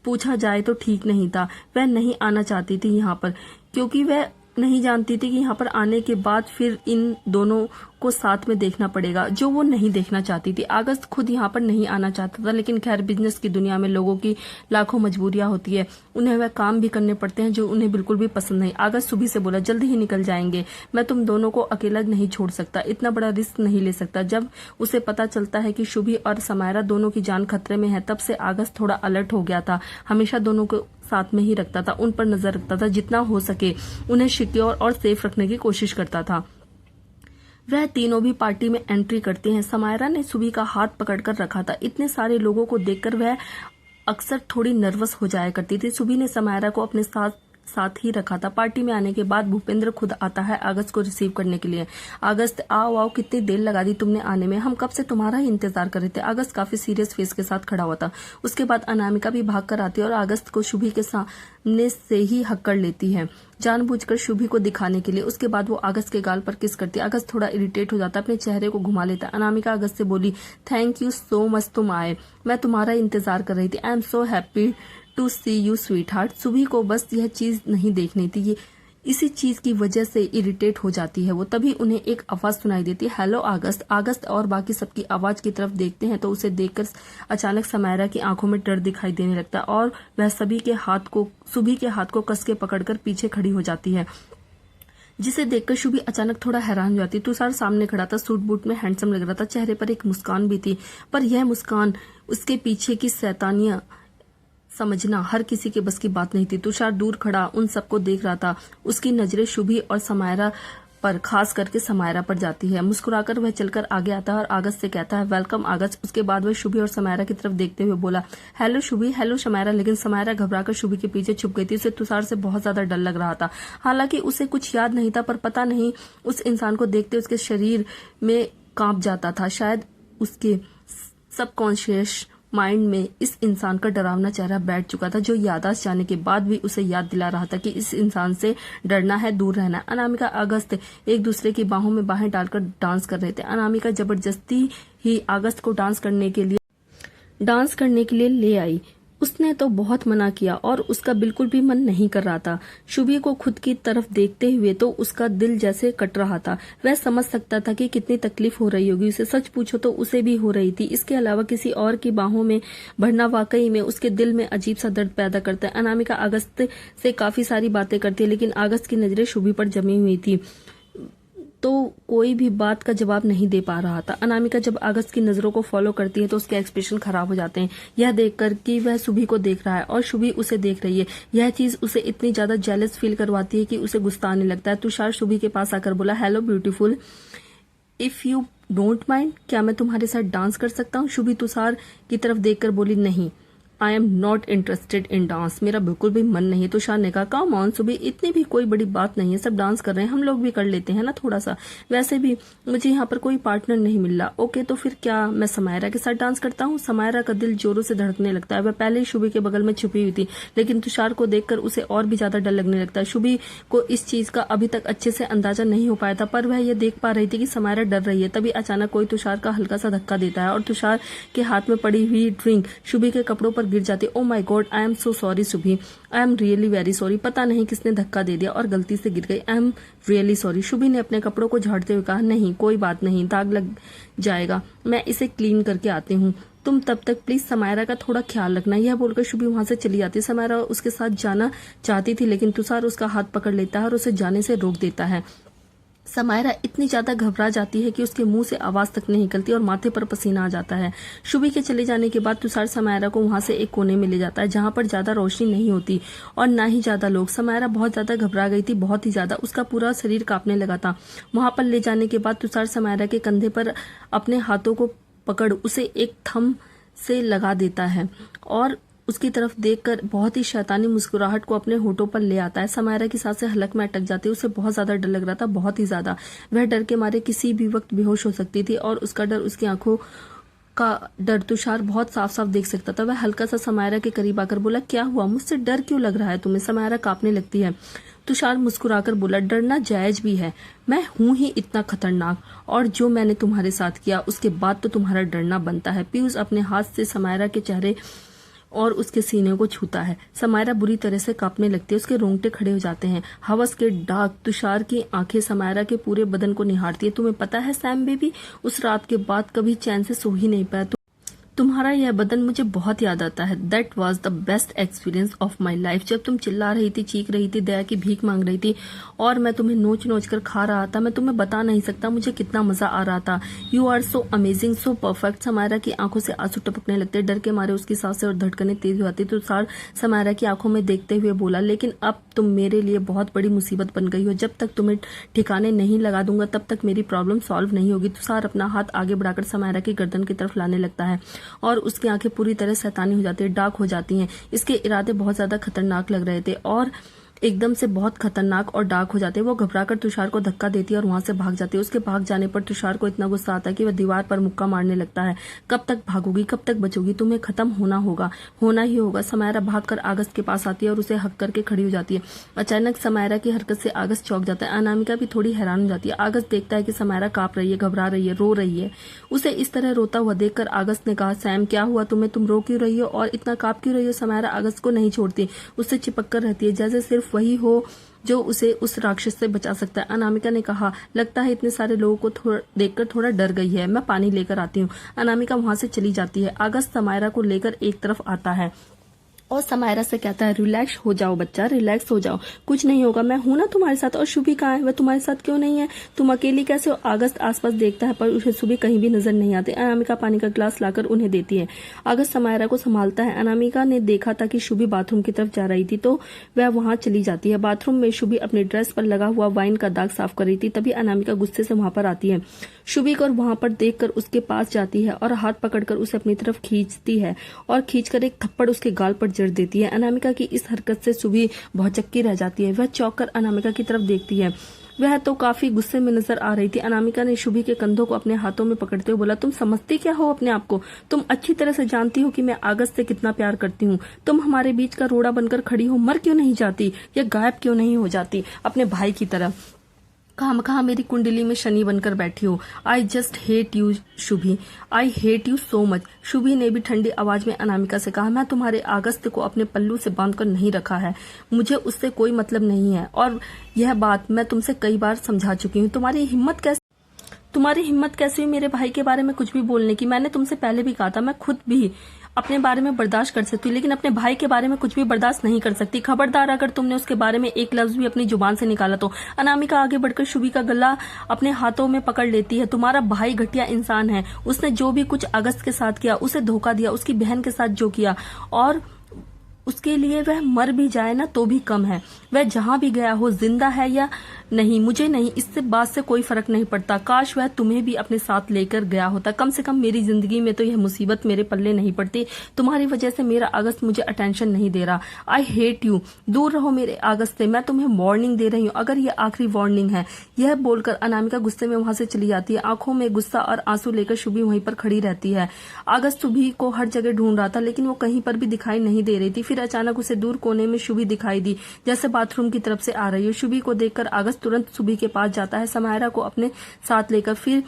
पूछा जाए तो ठीक नहीं था। वह नहीं आना चाहती थी यहाँ पर, क्योंकि वह नहीं जानती थी कि यहाँ पर आने के बाद फिर इन दोनों को साथ में देखना पड़ेगा, जो वो नहीं देखना चाहती थी। अगस्त खुद यहाँ पर नहीं आना चाहता था, लेकिन खैर बिजनेस की दुनिया में लोगों की लाखों मजबूरियां होती है, उन्हें वह काम भी करने पड़ते हैं जो उन्हें बिल्कुल भी पसंद नहीं। अगस्त सुबह से बोला, जल्दी ही निकल जाएंगे, मैं तुम दोनों को अकेला नहीं छोड़ सकता, इतना बड़ा रिस्क नहीं ले सकता। जब उसे पता चलता है कि शुभी और समायरा दोनों की जान खतरे में है, तब से अगस्त थोड़ा अलर्ट हो गया था। हमेशा दोनों को साथ में ही रखता था, उन पर नजर रखता था, जितना हो सके उन्हें सिक्योर और सेफ रखने की कोशिश करता था। वह तीनों भी पार्टी में एंट्री करते हैं। समायरा ने सुबह का हाथ पकड़कर रखा था। इतने सारे लोगों को देखकर वह अक्सर थोड़ी नर्वस हो जाया करती थी। सुबह ने समायरा को अपने साथ ही रखा था। पार्टी में आने के बाद भूपेंद्र खुद आता है अगस्त को रिसीव करने के लिए। अगस्त, आओ आओ, कितनी देर लगा दी तुमने आने में, हम कब से तुम्हारा ही इंतजार कर रहे थे। अगस्त काफी सीरियस फेस के साथ खड़ा हुआ था। उसके बाद अनामिका भी भाग कर आती है और अगस्त को शुभी के सामने से ही हक्कड़ लेती है, जानबूझकर शुभी को दिखाने के लिए। उसके बाद वो अगस्त के गाल पर किस करती है। अगस्त थोड़ा इरिटेट हो जाता है, अपने चेहरे को घुमा लेता है। अनामिका अगस्त से बोली, थैंक यू सो मच, तुम आए, मैं तुम्हारा इंतजार कर रही थी। I am so happy to see you sweetheart. Subhi को बस यह चीज नहीं देखनी थी, ये इसी चीज की वजह से इरिटेट हो जाती है वो। तभी उन्हें एक आवाज सुनाई देती है, हेलो अगस्त। अगस्त और बाकी सबकी आवाज की तरफ देखते हैं तो उसे देखकर अचानक समायरा की आंखों में डर दिखाई देने लगता है और वह सुभी के हाथ को कस के पकड़कर पीछे खड़ी हो जाती है, जिसे देखकर शुभी अचानक थोड़ा हैरान हो जाती। तुषार सामने खड़ा था, सूट बूट में हैंडसम लग रहा था, चेहरे पर एक मुस्कान भी थी, पर यह मुस्कान उसके पीछे की शैतानियां समझना हर किसी के बस की बात नहीं थी। तुषार दूर खड़ा उन सबको देख रहा था। उसकी नजरें शुभी और समायरा पर, खास करके समायरा पर जाती है। मुस्कुराकर वह चलकर आगे आता है और अगस्त से कहता है, वेलकम अगस्त। उसके बाद वह शुभी और समायरा की तरफ देखते हुए बोला, हेलो शुभी, हेलो समायरा। लेकिन समायरा घबराकर शुभी के पीछे छुप गई थी। उसे तुषार से बहुत ज्यादा डर लग रहा था। हालांकि उसे कुछ याद नहीं था, पर पता नहीं उस इंसान को देखते उसके शरीर में कांप जाता था। शायद उसके सबकॉन्शियस माइंड में इस इंसान का डरावना चेहरा बैठ चुका था, जो याददाश्त जाने के बाद भी उसे याद दिला रहा था कि इस इंसान से डरना है, दूर रहना है। अनामिका अगस्त एक दूसरे की बाहों में बाहें डालकर डांस कर रहे थे। अनामिका जबरदस्ती ही अगस्त को डांस करने के लिए ले आई। उसने तो बहुत मना किया और उसका बिल्कुल भी मन नहीं कर रहा था। शुभी को खुद की तरफ देखते हुए तो उसका दिल जैसे कट रहा था। वह समझ सकता था कि कितनी तकलीफ हो रही होगी उसे। सच पूछो तो उसे भी हो रही थी। इसके अलावा किसी और की बाहों में भरना वाकई में उसके दिल में अजीब सा दर्द पैदा करता है। अनामिका अगस्त से काफी सारी बातें करती है, लेकिन अगस्त की नजरें शुभी पर जमी हुई थी, तो कोई भी बात का जवाब नहीं दे पा रहा था। अनामिका जब अगस्त की नजरों को फॉलो करती है तो उसके एक्सप्रेशन खराब हो जाते हैं, यह देखकर कि वह शुभी को देख रहा है और शुभी उसे देख रही है। यह चीज उसे इतनी ज्यादा जेलस फील करवाती है कि उसे गुस्सा आने लगता है। तुषार शुभी के पास आकर बोला, hello beautiful, if you don't mind, क्या मैं तुम्हारे साथ डांस कर सकता हूँ? शुभी तुषार की तरफ देखकर बोली, नहीं, आई am not interested in dance, मेरा बिल्कुल भी मन नहीं। तुषार ने कहा, कम ऑन शुभी, इतनी भी कोई बड़ी बात नहीं है, सब डांस कर रहे हैं, हम लोग भी कर लेते हैं ना थोड़ा सा। वैसे भी मुझे यहाँ पर कोई पार्टनर नहीं मिल रहा। ओके, तो फिर क्या मैं समायरा के साथ डांस करता हूँ? समायरा का दिल जोरों से धड़कने लगता है। वह पहले ही शुभी के बगल में छुपी हुई थी, लेकिन तुषार को देखकर उसे और भी ज्यादा डर लगने लगता है। शुभी को इस चीज का अभी तक अच्छे से अंदाजा नहीं हो पाया था, पर वह यह देख पा रही थी कि समायरा डर रही है। तभी अचानक कोई तुषार का हल्का सा धक्का देता है और तुषार के हाथ में पड़ी हुई ड्रिंक शुभी के कपड़ों पर गिर जाती है। ओ my God, I am so sorry Shubhi, I am really very sorry. पता नहीं किसने धक्का दे दिया और गलती से गिर गई। I am really sorry. Shubhi ने अपने कपड़ों को झाड़ते हुए कहा, नहीं कोई बात नहीं, दाग लग जाएगा, मैं इसे क्लीन करके आती हूँ, तुम तब तक प्लीज समायरा का थोड़ा ख्याल रखना। यह बोलकर शुभी वहां से चली जाती है। समायरा उसके साथ जाना चाहती थी, लेकिन तुषार उसका हाथ पकड़ लेता है और उसे जाने से रोक देता है। समायरा इतनी ज्यादा घबरा जाती है कि उसके मुंह से आवाज तक नहीं निकलती और माथे पर पसीना आ जाता है। शुभी के चले जाने के बाद तुषार समायरा को वहां से एक कोने में ले जाता है, जहां पर ज्यादा रोशनी नहीं होती और ना ही ज्यादा लोग। समायरा बहुत ज्यादा घबरा गई थी, बहुत ही ज्यादा, उसका पूरा शरीर कांपने लगा था। वहां पर ले जाने के बाद तुषार समायरा के कंधे पर अपने हाथों को पकड़ उसे एक थंब से लगा देता है और उसकी तरफ देखकर बहुत ही शैतानी मुस्कुराहट को अपने होठों पर ले आता है। समायरा की सांसें हलक में अटक जाती है। उसे बहुत ज्यादा डर लग रहा था, बहुत ही ज्यादा। वह डर के मारे किसी भी वक्त बेहोश हो सकती थी और उसका डर, उसकी आंखों का डर तुषार बहुत साफ साफ देख सकता था। वह हल्का सा समायरा के करीब आकर बोला, क्या हुआ, मुझसे डर क्यों लग रहा है तुम्हें? समायरा कांपने लगती है। तुषार मुस्कुराकर बोला, डरना जायज भी है, मैं हूं ही इतना खतरनाक, और जो मैंने तुम्हारे साथ किया उसके बाद तो तुम्हारा डरना बनता है। पीयूष अपने हाथ से समायरा के चेहरे और उसके सीने को छूता है। समायरा बुरी तरह से कांपने लगती है, उसके रोंगटे खड़े हो जाते हैं। हवस के डाक तुषार की आंखें समायरा के पूरे बदन को निहारती है। तुम्हें पता है सैम बेबी, उस रात के बाद कभी चैन से सो ही नहीं पाया। तुम्हारा यह बदन मुझे बहुत याद आता है। That was the best experience of my life. जब तुम चिल्ला रही थी, चीख रही थी, दया की भीख मांग रही थी और मैं तुम्हें नोच नोच कर खा रहा था, मैं तुम्हें बता नहीं सकता मुझे कितना मजा आ रहा था। You are so amazing, so perfect. Samaira की आंखों से आंसू टपकने लगते, डर के मारे उसकी सांसें और धड़कनें तेज हो जाती। तो समायरा की आंखों में देखते हुए बोला, लेकिन अब तुम मेरे लिए बहुत बड़ी मुसीबत बन गई हो। जब तक तुम्हें ठिकाने नहीं लगा दूंगा तब तक मेरी प्रॉब्लम सॉल्व नहीं होगी। तुषार अपना हाथ आगे बढ़ाकर समायरा की गर्दन की तरफ लाने लगता है और उसकी आंखें पूरी तरह शैतानी हो जाती है, डार्क हो जाती हैं। इसके इरादे बहुत ज्यादा खतरनाक लग रहे थे और एकदम से बहुत खतरनाक और डार्क हो जाते हैं। वो घबराकर तुषार को धक्का देती है और वहां से भाग जाती है। उसके भाग जाने पर तुषार को इतना गुस्सा आता है कि वह दीवार पर मुक्का मारने लगता है। कब तक भागोगी, कब तक बचोगी, तुम्हें खत्म होना होगा, होना ही होगा। समायरा भागकर अगस्त के पास आती है और उसे हक करके खड़ी हो जाती है। अचानक समायरा की हरकत से अगस्त चौंक जाता है। अनामिका भी थोड़ी हैरान हो जाती है। अगस्त देखता है कि समायरा कांप रही है, घबरा रही है, रो रही है। उसे इस तरह रोता हुआ देखकर अगस्त ने कहा, सैम क्या हुआ तुम्हें, तुम रो क्यों रही हो और इतना कांप क्यों रही हो? समायरा अगस्त को नहीं छोड़ती, उससे चिपक कर रहती है, जैसे सिर्फ वही हो जो उसे उस राक्षस से बचा सकता है। अनामिका ने कहा, लगता है इतने सारे लोगों को देखकर थोड़ा डर गई है, मैं पानी लेकर आती हूँ। अनामिका वहां से चली जाती है। अगस्त समायरा को लेकर एक तरफ आता है और समायरा से कहता है, रिलैक्स हो जाओ बच्चा, रिलैक्स हो जाओ, कुछ नहीं होगा, मैं हूं ना तुम्हारे साथ। और शुभी कहाँ है, वह तुम्हारे साथ क्यों नहीं है, तुम अकेली कैसे हो? अगस्त आसपास देखता है पर उसे शुभी कहीं भी नजर नहीं आते। अनामिका पानी का ग्लास लाकर उन्हें देती है। अगस्त समायरा को संभालता है। अनामिका ने देखा था कि शुभी बाथरूम की तरफ जा रही थी तो वह वहां चली जाती है। बाथरूम में शुभी अपनी ड्रेस पर लगा हुआ वाइन का दाग साफ कर रही थी। तभी अनामिका गुस्से से वहां पर आती है। शुभी को वहां पर देखकर उसके पास जाती है और हाथ पकड़कर उसे अपनी तरफ खींचती है और खींचकर एक थप्पड़ उसके गाल पर जड़ देती है। अनामिका की इस हरकत से शुभी बहुत चक्की रह जाती है। वह चौंक कर अनामिका की तरफ देखती है। वह तो काफी गुस्से में नजर आ रही थी। अनामिका ने शुभी के कंधों को अपने हाथों में पकड़ते हुए बोला, तुम समझती क्या हो अपने आप को? तुम अच्छी तरह से जानती हो कि मैं अगस्त से कितना प्यार करती हूँ। तुम हमारे बीच का रोड़ा बनकर खड़ी हो, मर क्यों नहीं जाती या गायब क्यों नहीं हो जाती अपने भाई की तरह? खामखा मेरी कुंडली में शनि बनकर बैठी हो। I just hate you Shubhi, I hate you so much. Shubhi ने भी ठंडी आवाज में अनामिका से कहा, मैं तुम्हारे अगस्त को अपने पल्लू से बांधकर नहीं रखा है, मुझे उससे कोई मतलब नहीं है और यह बात मैं तुमसे कई बार समझा चुकी हूँ। तुम्हारी हिम्मत कैसे हुई मेरे भाई के बारे में कुछ भी बोलने की? मैंने तुमसे पहले भी कहा था मैं खुद भी अपने बारे में बर्दाश्त कर सकती हूँ, लेकिन अपने भाई के बारे में कुछ भी बर्दाश्त नहीं कर सकती। खबरदार अगर तुमने उसके बारे में एक लफ्ज भी अपनी जुबान से निकाला तो। अनामिका आगे बढ़कर शुभी का गला अपने हाथों में पकड़ लेती है। तुम्हारा भाई घटिया इंसान है, उसने जो भी कुछ अगस्त के साथ किया, उसे धोखा दिया, उसकी बहन के साथ जो किया, और उसके लिए वह मर भी जाए ना तो भी कम है। वह जहां भी गया हो, जिंदा है या नहीं मुझे नहीं, इससे बात से कोई फर्क नहीं पड़ता। काश वह तुम्हें भी अपने साथ लेकर गया होता, कम से कम मेरी जिंदगी में तो यह मुसीबत मेरे पल्ले नहीं पड़ती। तुम्हारी वजह से मेरा अगस्त मुझे अटेंशन नहीं दे रहा। आई हेट यू, दूर रहो मेरे अगस्त से। मैं तुम्हें वार्निंग दे रही हूँ, अगर यह आखिरी वार्निंग है। यह बोलकर अनामिका गुस्से में वहां से चली जाती है। आंखों में गुस्सा और आंसू लेकर शुभी वहीं पर खड़ी रहती है। अगस्त शुभी को हर जगह ढूंढ रहा था, लेकिन वो कहीं पर भी दिखाई नहीं दे रही थी। फिर अचानक उसे दूर कोने में शुभी दिखाई दी, जैसे बाथरूम की तरफ से आ रही हो। शुभी को देखकर अगस्त तुरंत शुभी के पास जाता है, समायरा को अपने साथ लेकर। फिर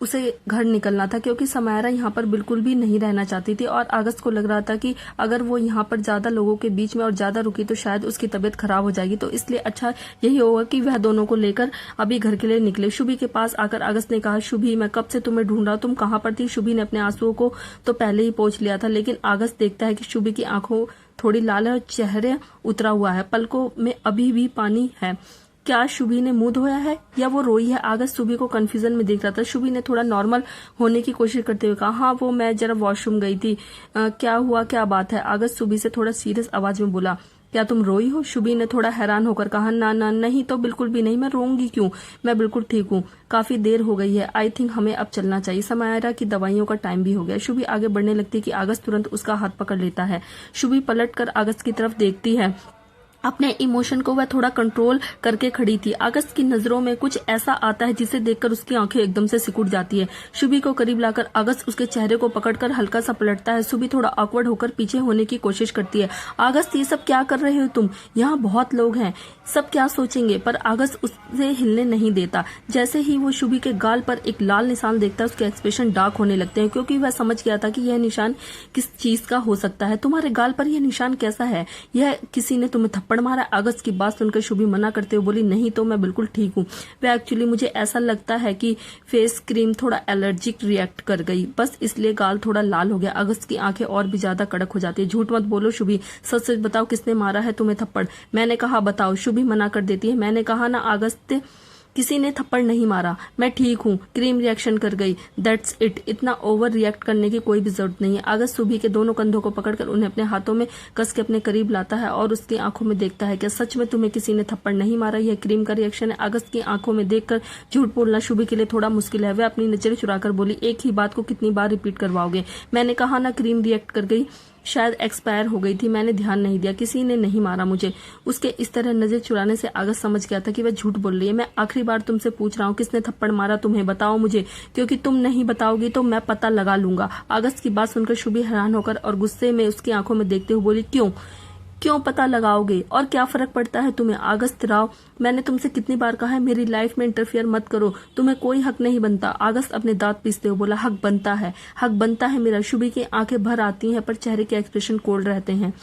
उसे घर निकलना था, क्योंकि समायरा यहाँ पर बिल्कुल भी नहीं रहना चाहती थी और अगस्त को लग रहा था कि अगर वो यहाँ पर ज्यादा लोगों के बीच में और ज्यादा रुकी तो शायद उसकी तबीयत खराब हो जाएगी। तो इसलिए अच्छा यही होगा कि वह दोनों को लेकर अभी घर के लिए निकले। शुभी के पास आकर अगस्त ने कहा, शुभी मैं कब से तुम्हें ढूंढ रहा, तुम कहाँ पर थी? शुभी ने अपने आंसुओं को तो पहले ही पोंछ लिया था, लेकिन अगस्त देखता है कि शुभी की आंखों थोड़ी लाल है और चेहरे उतरा हुआ है, पलकों में अभी भी पानी है। क्या शुभी ने मुंह धोया है या वो रोई है? अगस्त शुभी को कंफ्यूजन में देख रहा था। शुभी ने थोड़ा नॉर्मल होने की कोशिश करते हुए कहा, हाँ वो मैं जरा वॉशरूम गई थी। क्या हुआ, क्या बात है? अगस्त शुभी से थोड़ा सीरियस आवाज में बोला, क्या तुम रोई हो? शुभी ने थोड़ा हैरान होकर कहा, ना ना नहीं तो बिल्कुल भी नहीं, मैं रोऊंगी क्यों, मैं बिल्कुल ठीक हूँ। काफी देर हो गई है, आई थिंक हमें अब चलना चाहिए, समायरा की दवाइयों का टाइम भी हो गया। शुभी आगे बढ़ने लगती है कि अगस्त तुरंत उसका हाथ पकड़ लेता है। शुभी पलट कर अगस्त की तरफ देखती है। अपने इमोशन को वह थोड़ा कंट्रोल करके खड़ी थी। अगस्त की नजरों में कुछ ऐसा आता है जिसे देखकर उसकी आंखें एकदम से सिकुड़ जाती है। शुभी को करीब लाकर अगस्त उसके चेहरे को पकड़कर हल्का सा पलटता है। शुभी थोड़ा ऑकवर्ड होकर पीछे होने की कोशिश करती है। अगस्त ये सब क्या कर रहे हो तुम? यहाँ बहुत लोग हैं, सब क्या सोचेंगे? पर अगस्त उसे हिलने नहीं देता। जैसे ही वो शुभी के गाल पर एक लाल निशान देखता है, उसके एक्सप्रेशन डार्क होने लगते हैं, क्योंकि वह समझ गया था कि यह निशान किस चीज का हो सकता है। तुम्हारे गाल पर यह निशान कैसा है? यह किसी ने तुम्हें थप्पड़ मारा? अगस्त की बात सुनकर शुभी मना करते हुए बोली, नहीं तो मैं बिल्कुल ठीक हूँ। वह एक्चुअली मुझे ऐसा लगता है कि फेस क्रीम थोड़ा एलर्जिक रिएक्ट कर गई, बस इसलिए गाल थोड़ा लाल हो गया। अगस्त की आंखें और भी ज्यादा कड़क हो जाती है। झूठ मत बोलो शुभी, सच सच बताओ किसने मारा है तुम्हें थप्पड़? मैंने कहा बताओ। शुभी मना कर देती है, मैंने कहा ना अगस्त, किसी ने थप्पड़ नहीं मारा, मैं ठीक हूँ, क्रीम रिएक्शन कर गई, दैट्स इट। इतना ओवर रिएक्ट करने की कोई भी जरूरत नहीं है। अगस्त शुभी के दोनों कंधों को पकड़कर उन्हें अपने हाथों में कस के अपने करीब लाता है और उसकी आंखों में देखता है, क्या सच में तुम्हें किसी ने थप्पड़ नहीं मारा? यह क्रीम का रिएक्शन है। अगस्त की आंखों में देखकर झूठ बोलना शुभी के लिए थोड़ा मुश्किल है। वह अपनी नजरें चुराकर बोली, एक ही बात को कितनी बार रिपीट करवाओगे? मैंने कहा ना क्रीम रिएक्ट कर गई, शायद एक्सपायर हो गई थी, मैंने ध्यान नहीं दिया, किसी ने नहीं मारा मुझे। उसके इस तरह नजर चुराने से अगस्त समझ गया था कि वह झूठ बोल रही है। मैं आखिरी बार तुमसे पूछ रहा हूँ, किसने थप्पड़ मारा तुम्हें? बताओ मुझे, क्योंकि तुम नहीं बताओगी तो मैं पता लगा लूंगा। अगस्त की बात सुनकर शुभी हैरान होकर और गुस्से में उसकी आंखों में देखते हुए बोली, क्यों पता लगाओगे और क्या फर्क पड़ता है तुम्हें? अगस्त राव, मैंने तुमसे कितनी बार कहा है मेरी लाइफ में इंटरफियर मत करो, तुम्हें कोई हक नहीं बनता। अगस्त अपने दांत पीसते हुए बोला, हक बनता है मेरा। शुभी की आंखें भर आती हैं पर चेहरे के एक्सप्रेशन कोल्ड रहते हैं।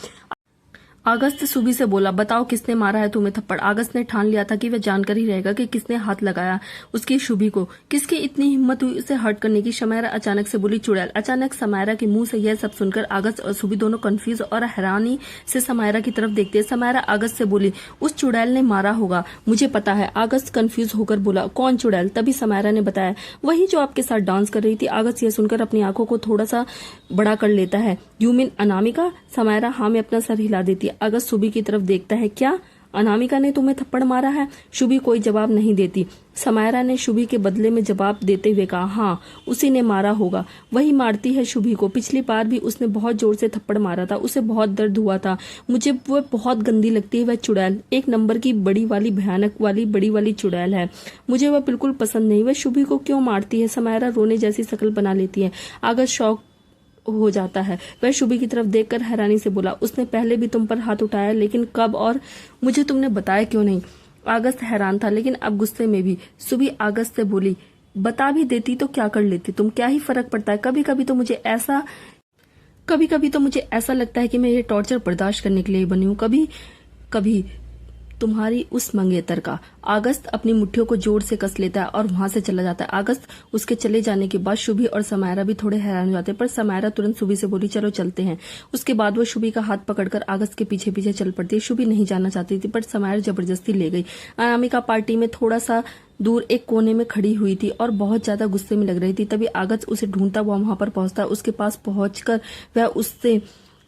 अगस्त शुभी से बोला, बताओ किसने मारा है तुम्हें थप्पड़? अगस्त ने ठान लिया था कि वह जानकर ही रहेगा कि किसने हाथ लगाया उसकी शुभी को। किसकी इतनी हिम्मत हुई उसे हर्ट करने की? समायरा अचानक से बोली, चुड़ैल। अचानक समायरा के मुंह से यह सब सुनकर अगस्त और शुभी दोनों कंफ्यूज और हैरानी से समायरा की तरफ देखते। समायरा अगस्त से बोली, उस चुड़ैल ने मारा होगा, मुझे पता है। अगस्त कंफ्यूज होकर बोला, कौन चुड़ैल? तभी समायरा ने बताया, वही जो आपके साथ डांस कर रही थी। अगस्त यह सुनकर अपनी आंखों को थोड़ा सा बड़ा कर लेता है। You mean Anamika? समायरा हाँ में अपना सर हिला देती है। अगस्त शुभी की तरफ देखता है, क्या अनामिका ने तुम्हें थप्पड़ मारा है? शुभी कोई जवाब नहीं देती। समायरा ने शुभी के बदले में जवाब देते हुए कहा, हाँ, उसी ने मारा होगा। वही मारती है शुभी को। पिछली बार भी उसने बहुत जोर से थप्पड़ मारा था, उसे बहुत दर्द हुआ था। मुझे वो बहुत गंदी लगती है। वह चुड़ैल, एक नंबर की बड़ी वाली, भयानक वाली, बड़ी वाली चुड़ैल है। मुझे वह बिल्कुल पसंद नहीं। वह शुभी को क्यों मारती है? समायरा रोने जैसी शक्ल बना लेती है। आगस्त शौक हो जाता है। वह शुभी की तरफ देखकर हैरानी से बोला, उसने पहले भी तुम पर हाथ उठाया, लेकिन कब और मुझे तुमने बताया क्यों नहीं? आगस्त हैरान था, लेकिन अब गुस्से में भी। शुभी आगस्त से बोली, बता भी देती तो क्या कर लेती तुम? क्या ही फर्क पड़ता है? कभी कभी तो मुझे ऐसा लगता है कि मैं ये टॉर्चर बर्दाश्त करने के लिए बनी हूँ। कभी कभी तुम्हारी उस मंगेतर का। आगस्त अपनी मुट्ठियों को जोर से कस लेता है और वहां से चला जाता है। आगस्त उसके चले जाने के बाद शुभी और समायरा भी थोड़े हैरान हो जाते हैं, पर समायरा तुरंत शुभी से बोली, चलो चलते हैं। उसके बाद वो शुभी का हाथ पकड़कर आगस्त के पीछे पीछे चल पड़ती है। शुभी नहीं जाना चाहती थी, पर समायरा जबरदस्ती ले गई। अनामिका पार्टी में थोड़ा सा दूर एक कोने में खड़ी हुई थी और बहुत ज्यादा गुस्से में लग रही थी। तभी आगस्त उसे ढूंढता हुआ वहां पर पहुंचता है। उसके पास पहुंचकर वह उससे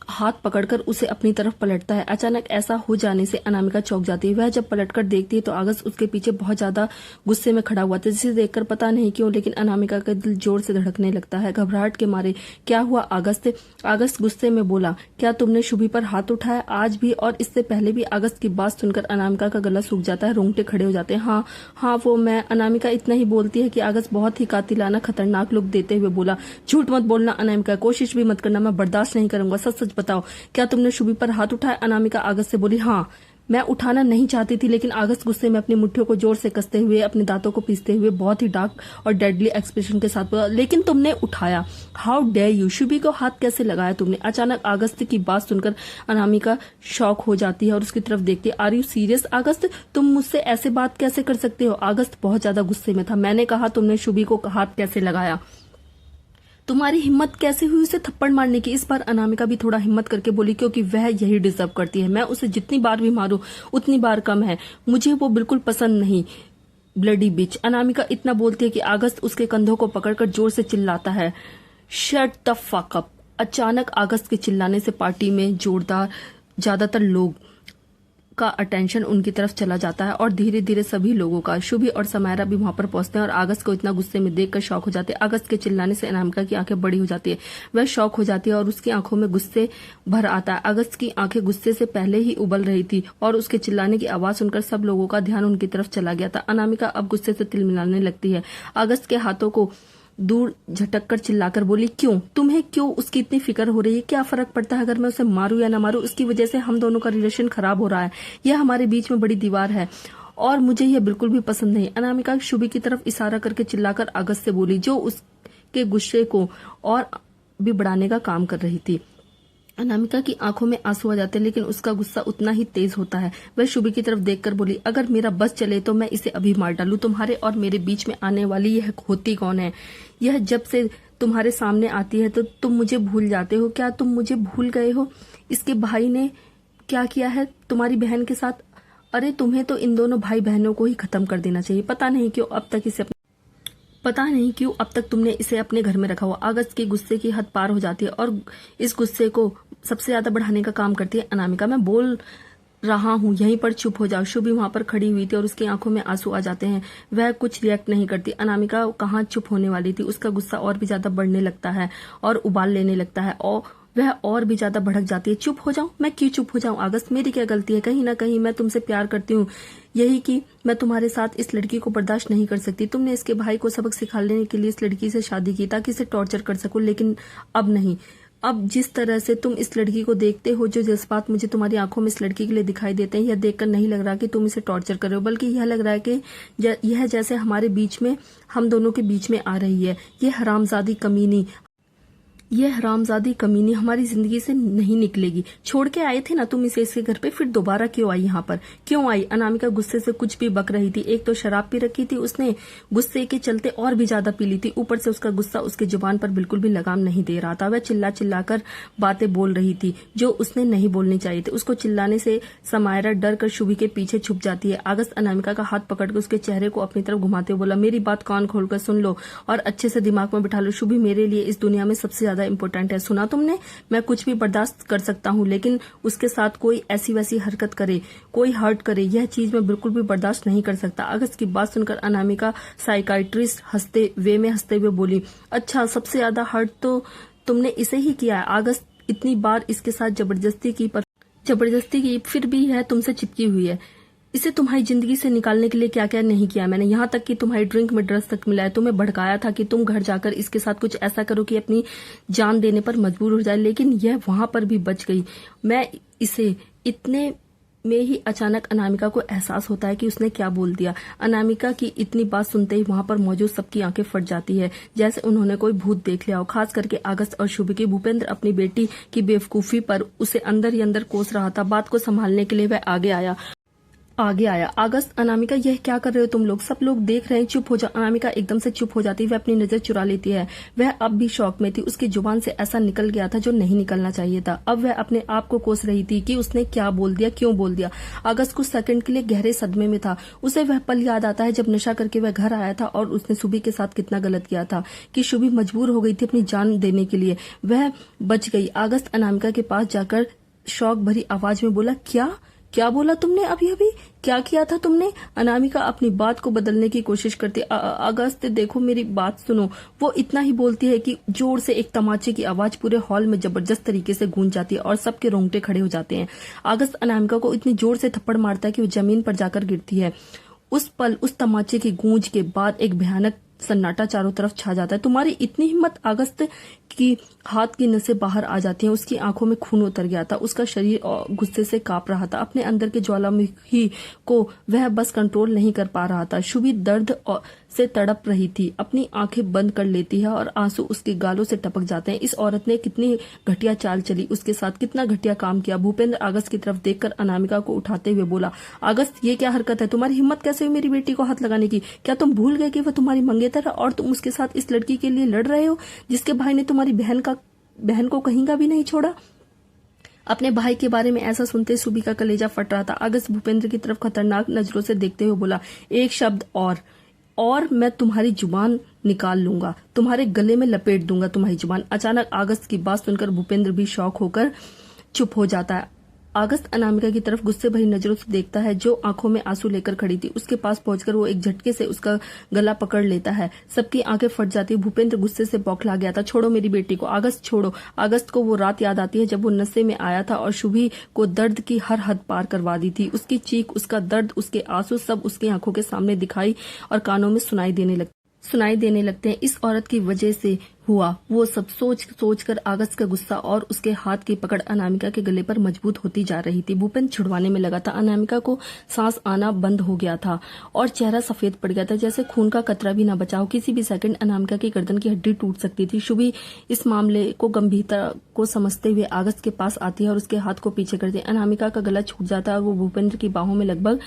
हाथ पकड़कर उसे अपनी तरफ पलटता है। अचानक ऐसा हो जाने से अनामिका चौंक जाती है। वह जब पलटकर देखती है तो आगस्त उसके पीछे बहुत ज्यादा गुस्से में खड़ा हुआ था, जिसे देखकर पता नहीं क्यों लेकिन अनामिका का दिल जोर से धड़कने लगता है, घबराहट के मारे। क्या हुआ आगस्त? आगस्त गुस्से में बोला, क्या तुमने शुभी पर हाथ उठाया? आज भी और इससे पहले भी? आगस्त की बात सुनकर अनामिका का गला सूख जाता है, रोंगटे खड़े हो जाते हैं। हाँ वो मैं। अनामिका इतना ही बोलती है कि आगस्त बहुत ही कातिलाना खतरनाक लुक देते हुए बोला, झूठ मत बोलना अनामिका, कोशिश भी मत करना, मैं बर्दाश्त नहीं करूंगा। सच सच बताओ, क्या तुमने शुभी पर हाथ उठाया? अनामिका आगस्त से बोली, हाँ, मैं उठाना नहीं चाहती थी, लेकिन आगस्त गुस्से में अपनी मुट्ठियों को जोर से कसते हुए, अपने दांतों को पीसते हुए बहुत ही डार्क और डेडली एक्सप्रेशन के साथ बोला, लेकिन तुमने उठाया। How dare you? शुभी को हाथ कैसे लगाया तुमने? अचानक आगस्त की बात सुनकर अनामिका शॉक हो जाती है और उसकी तरफ देखती है। आर यू सीरियस आगस्त? तुम मुझसे ऐसे बात कैसे कर सकते हो? आगस्त बहुत ज्यादा गुस्से में था। मैंने कहा तुमने शुभी को हाथ कैसे लगाया? तुम्हारी हिम्मत कैसे हुई उसे थप्पड़ मारने की? इस बार अनामिका भी थोड़ा हिम्मत करके बोली, क्योंकि वह यही डिजर्व करती है। मैं उसे जितनी बार भी मारूं उतनी बार कम है। मुझे वो बिल्कुल पसंद नहीं। ब्लडी बिच। अनामिका इतना बोलती है कि आगस्त उसके कंधों को पकड़कर जोर से चिल्लाता है, शट द फक अप। अचानक आगस्त के चिल्लाने से पार्टी में ज्यादातर लोग का अटेंशन उनकी तरफ चला जाता है और धीरे धीरे सभी लोगों का। शुभी और समायरा भी वहां पर पहुंचते हैं और आगस्त को इतना गुस्से में देखकर शॉक हो जाते हैं। आगस्त के चिल्लाने से अनामिका की आंखें बड़ी हो जाती है। वह शॉक हो जाती है और उसकी आंखों में गुस्से भर आता है। आगस्त की आंखें गुस्से से पहले ही उबल रही थी और उसके चिल्लाने की आवाज सुनकर सब लोगों का ध्यान उनकी तरफ चला गया था। अनामिका अब गुस्से से तिलमिलाने लगती है। आगस्त के हाथों को दूर झटक कर चिल्लाकर बोली, क्यों? तुम्हें क्यों उसकी इतनी फिक्र हो रही है? क्या फर्क पड़ता है अगर मैं उसे मारूं या ना मारूं? उसकी वजह से हम दोनों का रिलेशन खराब हो रहा है। यह हमारे बीच में बड़ी दीवार है और मुझे यह बिल्कुल भी पसंद नहीं। अनामिका शुभी की तरफ इशारा करके चिल्लाकर आगस्त से बोली, जो उसके गुस्से को और भी बढ़ाने का काम कर रही थी। अनामिका की आंखों में आंसू आ जाते हैं, लेकिन उसका गुस्सा उतना ही तेज होता है। वह शुभी की तरफ देखकर बोली, अगर मेरा बस चले तो मैं इसे अभी मार डालूं। तुम्हारे और मेरे बीच में आने वाली यह होती कौन है? यह जब से तुम्हारे सामने आती है तो तुम मुझे भूल जाते हो। क्या तुम मुझे भूल गए हो? इसके भाई ने क्या किया है तुम्हारी बहन के साथ? अरे तुम्हें तो इन दोनों भाई बहनों को ही खत्म कर देना चाहिए। पता नहीं क्यों अब तक तुमने इसे अपने घर में रखा हुआ। आगस्त के गुस्से की हद पार हो जाती है और इस गुस्से को सबसे ज्यादा बढ़ाने का काम करती है अनामिका। मैं बोल रहा हूँ, यहीं पर चुप हो जाओ। शुभी वहां पर खड़ी हुई थी और उसकी आंखों में आंसू आ जाते हैं। वह कुछ रिएक्ट नहीं करती। अनामिका कहाँ चुप होने वाली थी। उसका गुस्सा और भी ज्यादा बढ़ने लगता है और उबाल लेने लगता है और वह और भी ज्यादा भड़क जाती है। चुप हो जाऊं? मैं क्यों चुप हो जाऊं आगस्त? मेरी क्या गलती है? कहीं ना कहीं मैं तुमसे प्यार करती हूँ, यही कि मैं तुम्हारे साथ इस लड़की को बर्दाश्त नहीं कर सकती। तुमने इसके भाई को सबक सिखाने के लिए इस लड़की से शादी की ताकि इसे टॉर्चर कर सकूं, लेकिन अब नहीं। अब जिस तरह से तुम इस लड़की को देखते हो, जो जज्बात मुझे तुम्हारी आंखों में इस लड़की के लिए दिखाई देते हैं, यह देखकर नहीं लग रहा कि तुम इसे टॉर्चर कर रहे हो, बल्कि यह लग रहा है कि यह जैसे हमारे बीच में, हम दोनों के बीच में आ रही है। यह हरामजादी कमीनी हमारी जिंदगी से नहीं निकलेगी। छोड़ के आए थे ना तुम इसे इसके घर पे, फिर दोबारा क्यों आई यहाँ पर? क्यों आई? अनामिका गुस्से से कुछ भी बक रही थी। एक तो शराब पी रखी थी उसने, गुस्से के चलते और भी ज्यादा पी ली थी। ऊपर से उसका गुस्सा उसकी जुबान पर बिल्कुल भी लगाम नहीं दे रहा था। वह चिल्ला चिल्ला कर बातें बोल रही थी जो उसने नहीं बोलनी चाहिए थी। उसको चिल्लाने से समायरा डर कर शुभी के पीछे छुप जाती है। आगस्त अनामिका का हाथ पकड़कर उसके चेहरे को अपनी तरफ घुमाते हुए बोला, मेरी बात कान खोलकर सुन लो और अच्छे से दिमाग में बिठा लो। शुभी मेरे लिए इस दुनिया में सबसे ज्यादा ज्यादा इंपॉर्टेंट है। सुना तुमने, मैं कुछ भी बर्दाश्त कर सकता हूँ, लेकिन उसके साथ कोई ऐसी वैसी हरकत करे, कोई हर्ट करे, यह चीज मैं बिल्कुल भी बर्दाश्त नहीं कर सकता। अगस्त की बात सुनकर अनामिका साइकाइट्रिस्ट हंसते हुए बोली, अच्छा सबसे ज्यादा हर्ट तो तुमने इसे ही किया है। अगस्त, इतनी बार इसके साथ जबरदस्ती की फिर भी यह तुमसे चिपकी हुई है। इसे तुम्हारी जिंदगी से निकालने के लिए क्या क्या नहीं किया मैंने, यहाँ तक कि तुम्हारी ड्रिंक में ड्रग्स तक मिला है। तुम्हें भड़काया था कि तुम घर जाकर इसके साथ कुछ ऐसा करो कि अपनी जान देने पर मजबूर हो जाए, लेकिन यह वहां पर भी बच गई। मैं इसे इतने में ही अचानक अनामिका को एहसास होता है कि उसने क्या बोल दिया। अनामिका की इतनी बात सुनते ही वहां पर मौजूद सबकी आंखें फट जाती है, जैसे उन्होंने कोई भूत देख लिया हो। खास करके अगस्त और शुभी की। भूपेंद्र अपनी बेटी की बेवकूफी पर उसे अंदर ही अंदर कोस रहा था। बात को संभालने के लिए वह आगे आया। अगस्त, अनामिका यह क्या कर रहे हो तुम लोग? सब लोग देख रहे हैं, चुप हो जाओ। अनामिका एकदम से चुप हो जाती है, वह अपनी नजर चुरा लेती है। वह अब भी शौक में थी, उसकी जुबान से ऐसा निकल गया था जो नहीं निकलना चाहिए था। अब वह अपने आप को कोस रही थी कि उसने क्या बोल दिया, क्यों बोल दिया। अगस्त कुछ सेकंड के लिए गहरे सदमे में था। उसे वह पल याद आता है जब नशा करके वह घर आया था और उसने शुभी के साथ कितना गलत किया था, कि शुभी मजबूर हो गई थी अपनी जान देने के लिए। वह बच गई। अगस्त अनामिका के पास जाकर शौक भरी आवाज में बोला, क्या बोला तुमने? अभी क्या किया था तुमने? अनामिका अपनी बात को बदलने की कोशिश करती। अगस्त देखो, मेरी बात सुनो। वो इतना ही बोलती है कि जोर से एक तमाचे की आवाज पूरे हॉल में जबरदस्त तरीके से गूंज जाती है और सबके रोंगटे खड़े हो जाते हैं। अगस्त अनामिका को इतनी जोर से थप्पड़ मारता है कि वो जमीन पर जाकर गिरती है। उस पल उस तमाचे की गूंज के बाद एक भयानक सन्नाटा चारों तरफ छा जाता है। तुम्हारी इतनी हिम्मत? अगस्त की हाथ की नसें बाहर आ जाती हैं, उसकी आंखों में खून उतर गया था, उसका शरीर गुस्से से कांप रहा था। अपने अंदर के ज्वालामुखी को वह बस कंट्रोल नहीं कर पा रहा था। शुभी दर्द से तड़प रही थी, अपनी आंखें बंद कर लेती है और आंसू उसके गालों से टपक जाते हैं। इस औरत ने कितनी घटिया चाल चली, उसके साथ कितना घटिया काम किया। भूपेंद्र अगस्त की तरफ देखकर अनामिका को उठाते हुए बोला, अगस्त ये क्या हरकत है? तुम्हारी हिम्मत कैसे हुई मेरी बेटी को हाथ लगाने की? क्या तुम भूल गए कि वह तुम्हारी मंगेतर है और तुम उसके साथ इस लड़की के लिए लड़ रहे हो जिसके भाई ने तुम्हारी बहन को कहीं का भी नहीं छोड़ा? अपने भाई के बारे में ऐसा सुनते शुभी का कलेजा फट रहा था। अगस्त भूपेंद्र की तरफ खतरनाक नजरों से देखते हुए बोला, एक शब्द और मैं तुम्हारी जुबान निकाल लूंगा, तुम्हारे गले में लपेट दूंगा तुम्हारी जुबान। अचानक अगस्त की बात सुनकर भूपेंद्र भी शॉक होकर चुप हो जाता है। अगस्त अनामिका की तरफ गुस्से भरी नजरों से देखता है, जो आंखों में आंसू लेकर खड़ी थी। उसके पास पहुंचकर वो एक झटके से उसका गला पकड़ लेता है। सबकी आंखें फट जाती है। भूपेंद्र गुस्से से बौखला गया था। छोड़ो मेरी बेटी को अगस्त, छोड़ो। अगस्त को वो रात याद आती है जब वो नशे में आया था और शुभी को दर्द की हर हद पार करवा दी थी। उसकी चीख, उसका दर्द, उसके आंसू सब उसकी आंखों के सामने दिखाई और कानों में सुनाई देने लगते हैं। इस औरत की वजह से हुआ वो सब सोच कर अगस्त का गुस्सा और उसके हाथ की पकड़ अनामिका के गले पर मजबूत होती जा रही थी। भूपेंद्र छुड़वाने में लगा था। अनामिका को सांस आना बंद हो गया था और चेहरा सफेद पड़ गया था, जैसे खून का कतरा भी न बचा हो। किसी भी सेकंड अनामिका की गर्दन की हड्डी टूट सकती थी। शुभी इस मामले को गंभीरता को समझते हुए अगस्त के पास आती है और उसके हाथ को पीछे करती है। अनामिका का गला छूट जाता है और वो भूपेंद्र की बाहों में लगभग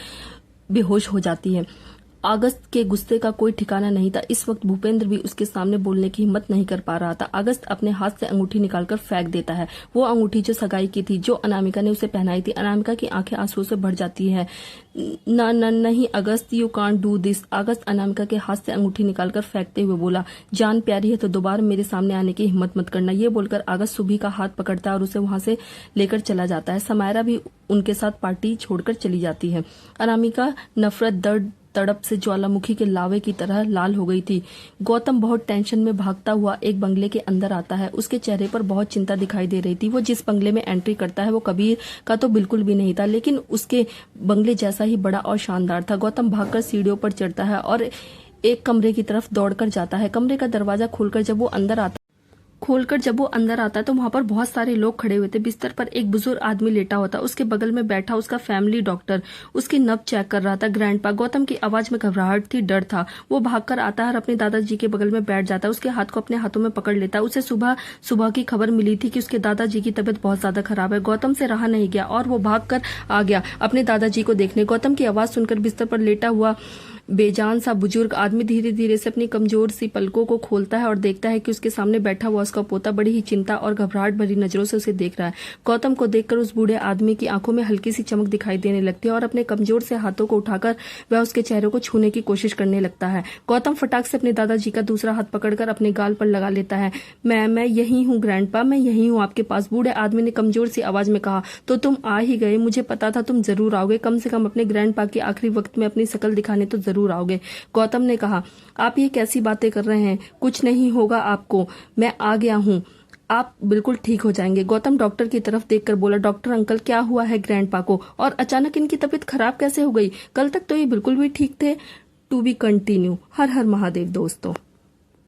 बेहोश हो जाती है। अगस्त के गुस्से का कोई ठिकाना नहीं था। इस वक्त भूपेंद्र भी उसके सामने बोलने की हिम्मत नहीं कर पा रहा था। अगस्त अपने हाथ से अंगूठी निकालकर फेंक देता है, वो अंगूठी जो सगाई की थी, जो अनामिका ने उसे पहनाई थी। अनामिका की आंखें आंसुओं से भर जाती है। नहीं अगस्त, यू कांट डू दिस। अगस्त अनामिका के हाथ से अंगूठी निकालकर फेंकते हुए बोला, जान प्यारी है तो दोबारा मेरे सामने आने की हिम्मत मत करना। ये बोलकर अगस्त शुभी का हाथ पकड़ता है और उसे वहां से लेकर चला जाता है। समायरा भी उनके साथ पार्टी छोड़कर चली जाती है। अनामिका नफरत, दर्द, तड़प से ज्वालामुखी के लावे की तरह लाल हो गई थी। गौतम बहुत टेंशन में भागता हुआ एक बंगले के अंदर आता है। उसके चेहरे पर बहुत चिंता दिखाई दे रही थी। वो जिस बंगले में एंट्री करता है वो कबीर का तो बिल्कुल भी नहीं था, लेकिन उसके बंगले जैसा ही बड़ा और शानदार था। गौतम भागकर सीढ़ियों पर चढ़ता है और एक कमरे की तरफ दौड़कर जाता है। कमरे का दरवाजा खोलकर जब वो अंदर आता है तो वहां पर बहुत सारे लोग खड़े हुए थे। बिस्तर पर एक बुजुर्ग आदमी लेटा होता, उसके बगल में बैठा उसका फैमिली डॉक्टर उसकी नब्ज चेक कर रहा था। ग्रैंडपा। गौतम की आवाज में घबराहट थी, डर था। वो भागकर आता है और अपने दादाजी के बगल में बैठ जाता है। उसके हाथ को अपने हाथों में पकड़ लेता है। उसे सुबह की खबर मिली थी कि उसके दादाजी की तबीयत बहुत ज्यादा खराब है। गौतम से रहा नहीं गया और वो भागकर आ गया अपने दादाजी को देखने। गौतम की आवाज सुनकर बिस्तर पर लेटा हुआ बेजान सा बुजुर्ग आदमी धीरे धीरे से अपनी कमजोर सी पलकों को खोलता है और देखता है कि उसके सामने बैठा हुआ उसका पोता बड़ी ही चिंता और घबराहट भरी नजरों से उसे देख रहा है। गौतम को देखकर उस बूढ़े आदमी की आंखों में हल्की सी चमक दिखाई देने लगती है और अपने कमजोर से हाथों को उठाकर वह उसके चेहरे को छूने की कोशिश करने लगता है। गौतम फटाक से अपने दादाजी का दूसरा हाथ पकड़कर अपने गाल पर लगा लेता है। मैं यही हूँ ग्रैंडपा, मैं यही हूँ आपके पास, बूढ़े आदमी ने कमजोर सी आवाज में कहा। तो तुम आ ही गए, मुझे पता था तुम जरूर आओगे, कम से कम अपने ग्रैंडपा के आखिरी वक्त में अपनी शकल दिखाने तो जरूर आओगे। गौतम ने कहा, आप ये कैसी बातें कर रहे हैं, कुछ नहीं होगा आपको, मैं आ गया हूँ, आप बिल्कुल ठीक हो जाएंगे। गौतम डॉक्टर की तरफ देखकर बोला, डॉक्टर अंकल क्या हुआ है ग्रैंडपा को, और अचानक इनकी तबीयत खराब कैसे हो गई, कल तक तो ये बिल्कुल भी ठीक थे। To be continue. हर हर महादेव दोस्तों।